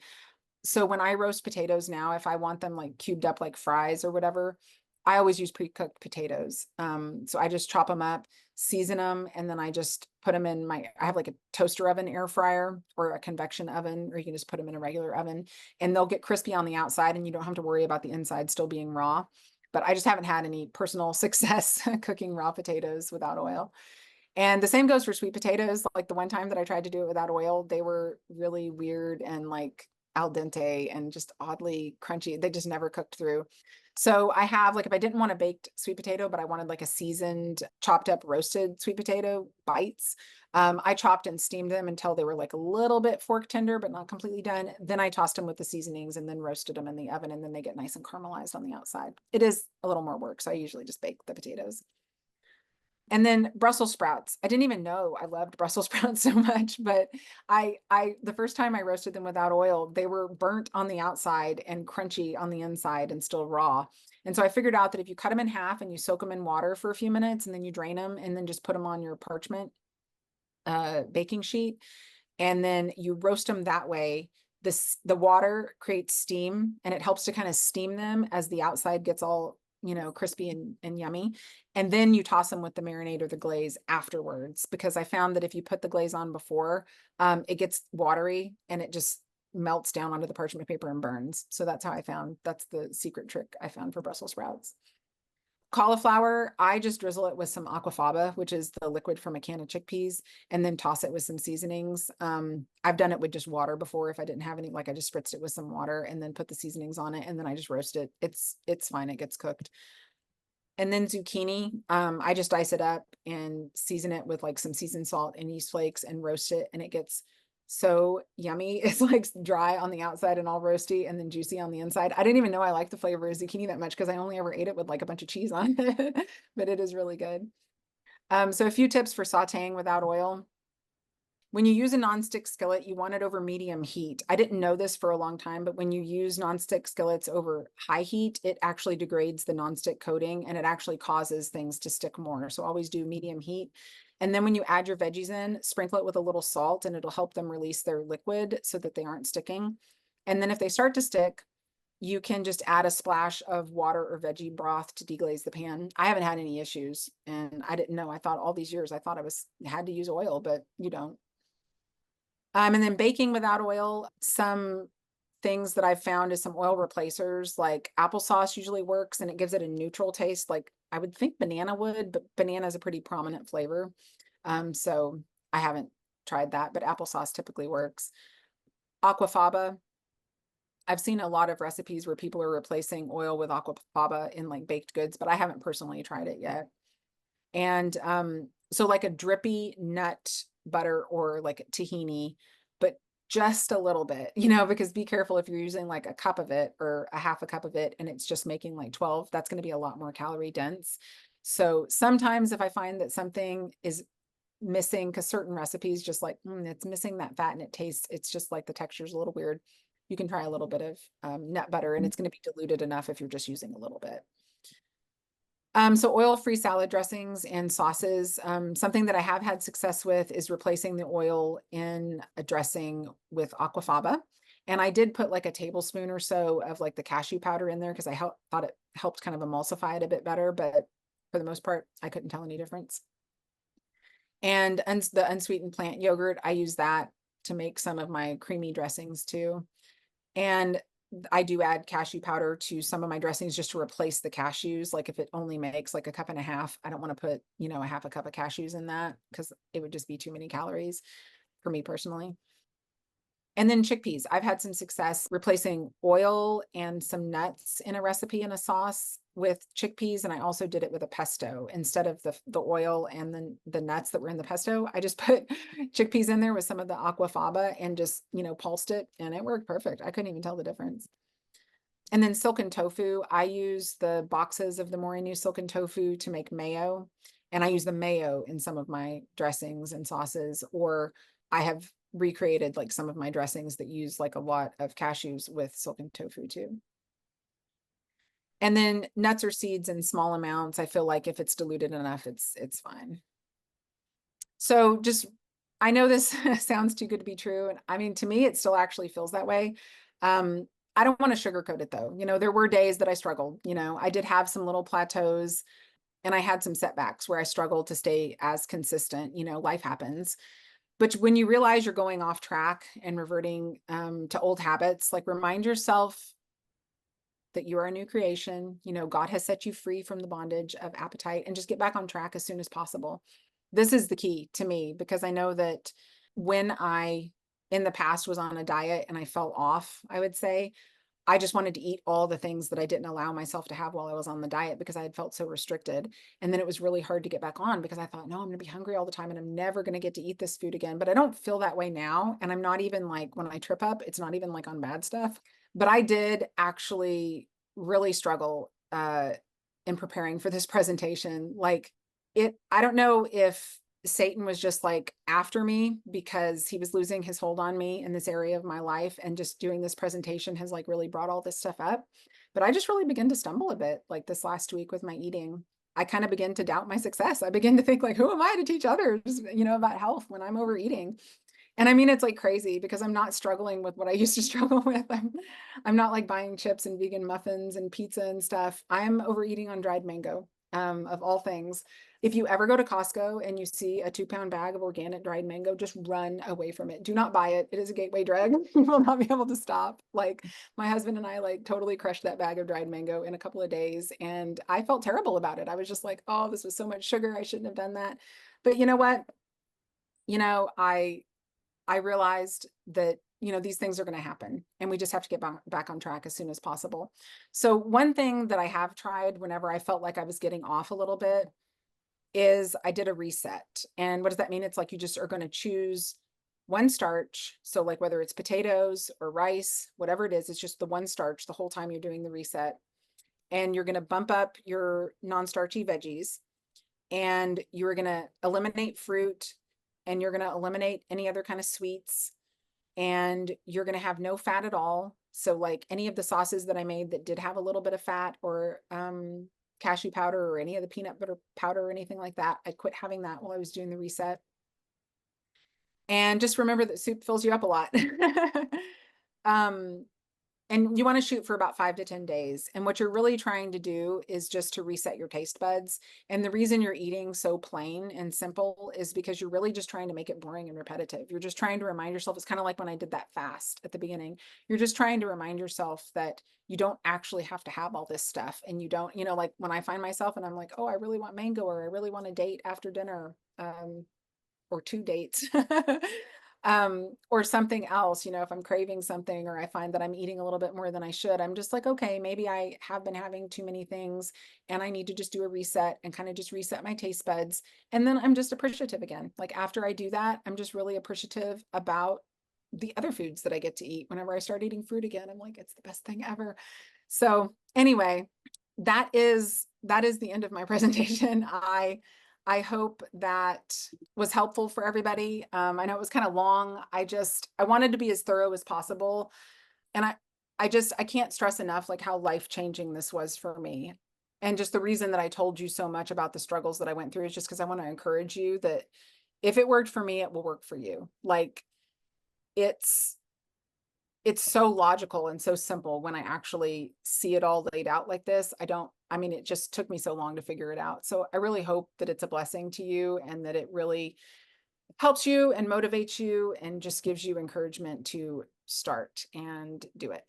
So when I roast potatoes now, if I want them like cubed up like fries or whatever, I always use pre-cooked potatoes. So I just chop them up, season them, and then I just put them in I have like a toaster oven air fryer or a convection oven, or you can just put them in a regular oven and they'll get crispy on the outside and you don't have to worry about the inside still being raw. But I just haven't had any personal success cooking raw potatoes without oil. And the same goes for sweet potatoes. Like the one time that I tried to do it without oil, they were really weird and like al dente and just oddly crunchy. They just never cooked through. So I have like, if I didn't want a baked sweet potato, but I wanted like a seasoned, chopped up, roasted sweet potato bites, I chopped and steamed them until they were like a little bit fork tender, but not completely done. Then I tossed them with the seasonings and then roasted them in the oven, and then they get nice and caramelized on the outside. It is a little more work, so I usually just bake the potatoes. And then Brussels sprouts. I didn't even know I loved Brussels sprouts so much, but the first time I roasted them without oil, they were burnt on the outside and crunchy on the inside and still raw. And so I figured out that if you cut them in half and you soak them in water for a few minutes and then you drain them and then just put them on your parchment baking sheet, and then you roast them that way, the water creates steam and it helps to kind of steam them as the outside gets all, you know, crispy and yummy. And then you toss them with the marinade or the glaze afterwards, because I found that if you put the glaze on before, it gets watery and it just melts down onto the parchment paper and burns. So that's the secret trick I found for Brussels sprouts. Cauliflower, I just drizzle it with some aquafaba, which is the liquid from a can of chickpeas, and then toss it with some seasonings. I've done it with just water before if I didn't have any, like I just spritzed it with some water and then put the seasonings on it, and then I just roast it. It's fine, it gets cooked. And then zucchini, I just dice it up and season it with like some seasoned salt and yeast flakes and roast it, and it gets so yummy. It's like dry on the outside and all roasty and then juicy on the inside. I didn't even know I liked the flavor of zucchini that much because I only ever ate it with like a bunch of cheese on it, but it is really good. So a few tips for sauteing without oil. When you use a nonstick skillet, you want it over medium heat. I didn't know this for a long time, but when you use nonstick skillets over high heat, it actually degrades the nonstick coating and it actually causes things to stick more. So always do medium heat. And then when you add your veggies in, sprinkle it with a little salt and it'll help them release their liquid so that they aren't sticking. And then if they start to stick, you can just add a splash of water or veggie broth to deglaze the pan. I haven't had any issues and I didn't know. I thought all these years, I thought had to use oil, but you don't. And then baking without oil, some things that I've found is some oil replacers, like applesauce usually works and it gives it a neutral taste. Like I would think banana would, but banana is a pretty prominent flavor. So I haven't tried that, but applesauce typically works. Aquafaba. I've seen a lot of recipes where people are replacing oil with aquafaba in like baked goods, but I haven't personally tried it yet. And so like a drippy nut butter or like tahini, but just a little bit, because be careful if you're using like a cup of it or a half a cup of it and it's just making like 12, that's going to be a lot more calorie dense. So sometimes if I find that something is missing, because certain recipes just like, it's missing that fat and it's just like the texture is a little weird. You can try a little bit of nut butter and it's going to be diluted enough if you're just using a little bit. So oil-free salad dressings and sauces. Something that I have had success with is replacing the oil in a dressing with aquafaba. And I did put like a tablespoon or so of like the cashew powder in there because I thought it helped kind of emulsify it a bit better, but for the most part, I couldn't tell any difference. And the unsweetened plant yogurt, I use that to make some of my creamy dressings too. And I do add cashew powder to some of my dressings just to replace the cashews. Like if it only makes like a cup and a half, I don't want to put, a half a cup of cashews in that because it would just be too many calories for me personally. And then chickpeas. I've had some success replacing oil and some nuts in a recipe in a sauce with chickpeas. And I also did it with a pesto instead of the oil and then the nuts that were in the pesto. I just put chickpeas in there with some of the aquafaba and just, pulsed it and it worked perfect. I couldn't even tell the difference. And then silken tofu. I use the boxes of the Morinu silken tofu to make mayo. And I use the mayo in some of my dressings and sauces, or I have recreated like some of my dressings that use like a lot of cashews with silken tofu too. And then nuts or seeds in small amounts. I feel like if it's diluted enough, it's fine. So I know this sounds too good to be true. And I mean, to me, it still actually feels that way. I don't want to sugarcoat it though. There were days that I struggled, I did have some little plateaus and I had some setbacks where I struggled to stay as consistent, life happens. But when you realize you're going off track and reverting to old habits, like remind yourself that you are a new creation. God has set you free from the bondage of appetite and just get back on track as soon as possible. This is the key to me because I know that when I in the past was on a diet and I fell off, I would say, I just wanted to eat all the things that I didn't allow myself to have while I was on the diet because I had felt so restricted. And then it was really hard to get back on because I thought, no, I'm going to be hungry all the time and I'm never going to get to eat this food again. But I don't feel that way now. And I'm not even like when I trip up, it's not even like on bad stuff. But I did actually really struggle in preparing for this presentation. I don't know if Satan was just like after me because he was losing his hold on me in this area of my life, and just doing this presentation has like really brought all this stuff up. But I just really began to stumble a bit like this last week with my eating. I kind of began to doubt my success. I began to think like, who am I to teach others, about health when I'm overeating? And I mean, it's like crazy because I'm not struggling with what I used to struggle with. I'm not like buying chips and vegan muffins and pizza and stuff. I'm overeating on dried mango, of all things. If you ever go to Costco and you see a 2-pound bag of organic dried mango, just run away from it. Do not buy it. It is a gateway drug. You will not be able to stop. Like my husband and I like totally crushed that bag of dried mango in a couple of days. And I felt terrible about it. I was just like, oh, this was so much sugar. I shouldn't have done that. But you know what? I realized that, these things are going to happen and we just have to get back on track as soon as possible. So one thing that I have tried whenever I felt like I was getting off a little bit is I did a reset. And what does that mean? It's like you just are going to choose one starch. So like whether it's potatoes or rice, whatever it is, it's just the one starch the whole time you're doing the reset. And you're going to bump up your non-starchy veggies, and you're going to eliminate fruit, and you're going to eliminate any other kind of sweets, and you're going to have no fat at all. So like any of the sauces that I made that did have a little bit of fat, or cashew powder, or any of the peanut butter powder or anything like that, I quit having that while I was doing the reset. And just remember that soup fills you up a lot. And you want to shoot for about 5 to 10 days. And what you're really trying to do is just to reset your taste buds. And the reason you're eating so plain and simple is because you're really just trying to make it boring and repetitive. You're just trying to remind yourself. It's kind of like when I did that fast at the beginning. You're just trying to remind yourself that you don't actually have to have all this stuff. And you don't, you know, like when I find myself and I'm like, oh, I really want mango, or I really want a date after dinner, or 2 dates. Or something else, you know, if I'm craving something, or I find that I'm eating a little bit more than I should, I'm just like, okay, maybe I have been having too many things and I need to just do a reset and kind of just reset my taste buds. And then I'm just appreciative again. Like after I do that, I'm just really appreciative about the other foods that I get to eat. Whenever I start eating fruit again, I'm like, it's the best thing ever. So anyway, that is the end of my presentation. I hope that was helpful for everybody. I know it was kind of long. I wanted to be as thorough as possible. And I can't stress enough like how life-changing this was for me. And just the reason that I told you so much about the struggles that I went through is just because I want to encourage you that if it worked for me, it will work for you. Like it's so logical and so simple when I actually see it all laid out like this. I mean, it just took me so long to figure it out. So I really hope that it's a blessing to you and that it really helps you and motivates you and just gives you encouragement to start and do it.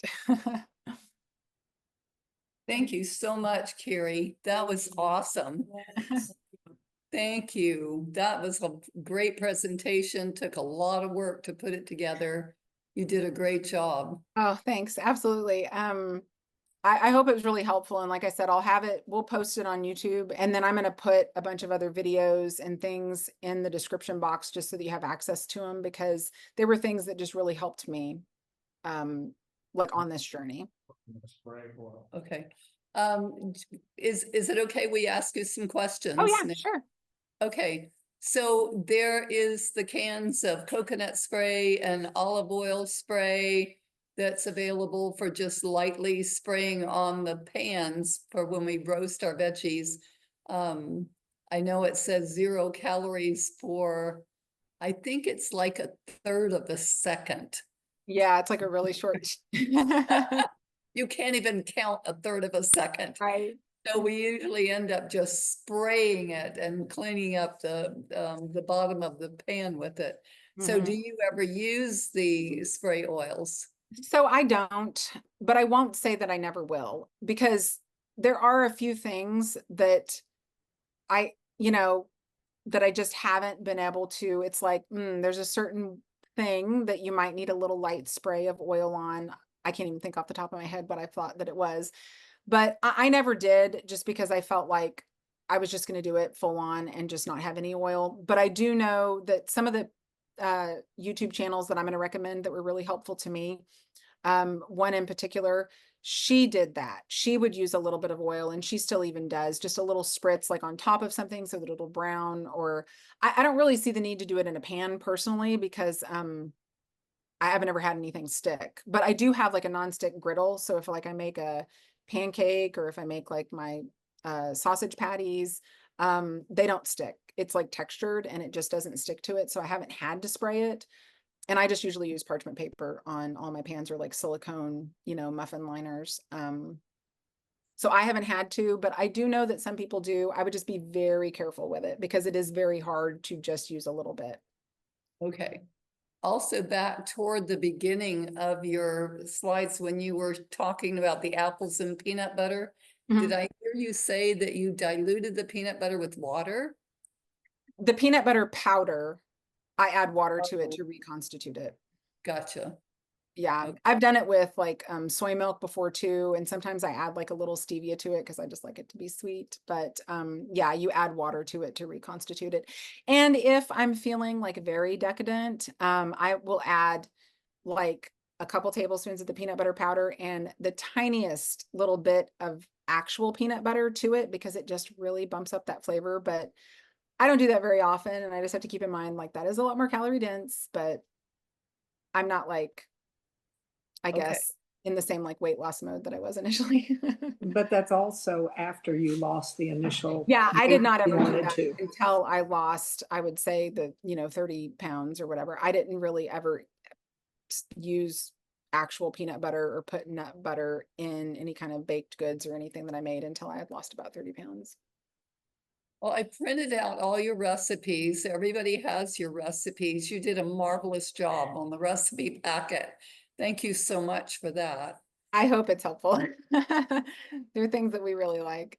Thank you so much, Carrie. That was awesome. Thank you. That was a great presentation. Took a lot of work to put it together. You did a great job. Oh, thanks. Absolutely. I hope it was really helpful. And like I said, we'll post it on YouTube, and then I'm going to put a bunch of other videos and things in the description box just so that you have access to them, because there were things that just really helped me, like on this journey. Okay. Is it okay we ask you some questions? Oh yeah, now? sure. Okay. So there is the cans of coconut spray and olive oil spray that's available for just lightly spraying on the pans for when we roast our veggies. I know it says 0 calories for, I think it's like a third of a second. Yeah, it's like a really short. You can't even count a third of a second. Right. So we usually end up just spraying it and cleaning up the bottom of the pan with it. So do you ever use the spray oils? So I don't, but I won't say that I never will, because there are a few things that that I just haven't been able to. It's like, there's a certain thing that you might need a little light spray of oil on. I can't even think off the top of my head what I thought that it was, but I never did, just because I felt like I was just going to do it full on and just not have any oil. But I do know that some of the YouTube channels that I'm going to recommend that were really helpful to me, one in particular, she did that. She would use a little bit of oil, and she still even does, just a little spritz like on top of something so that it'll brown. Or I don't really see the need to do it in a pan personally, because I haven't ever had anything stick. But I do have like a nonstick griddle. So if like I make a pancake, or if I make like my sausage patties, they don't stick. It's like textured and it just doesn't stick to it. So I haven't had to spray it. And I just usually use parchment paper on all my pans, or like silicone, muffin liners. So I haven't had to, but I do know that some people do. I would just be very careful with it, because it is very hard to just use a little bit. Okay. Also, back toward the beginning of your slides, when you were talking about the apples and peanut butter, did I hear you say that you diluted the peanut butter with water? The peanut butter powder, I add water to it to reconstitute it. Gotcha. Yeah, Okay. I've done it with like soy milk before too, and sometimes I add like a little stevia to it because I just like it to be sweet. But yeah, you add water to it to reconstitute it. And if I'm feeling like very decadent, I will add like a couple tablespoons of the peanut butter powder and the tiniest little bit of actual peanut butter to it because it just really bumps up that flavor. But I don't do that very often, and I just have to keep in mind like that is a lot more calorie dense, but I'm not like, I Okay. guess, in the same like weight loss mode that I was initially. But that's also after you lost the initial Yeah, I did weight not you ever do wanted that to. until I lost, I would say the, 30 pounds or whatever. I didn't really ever use actual peanut butter or put nut butter in any kind of baked goods or anything that I made until I had lost about 30 pounds. Well, I printed out all your recipes. Everybody has your recipes. You did a marvelous job on the recipe packet. Thank you so much for that. I hope it's helpful. They're things that we really like.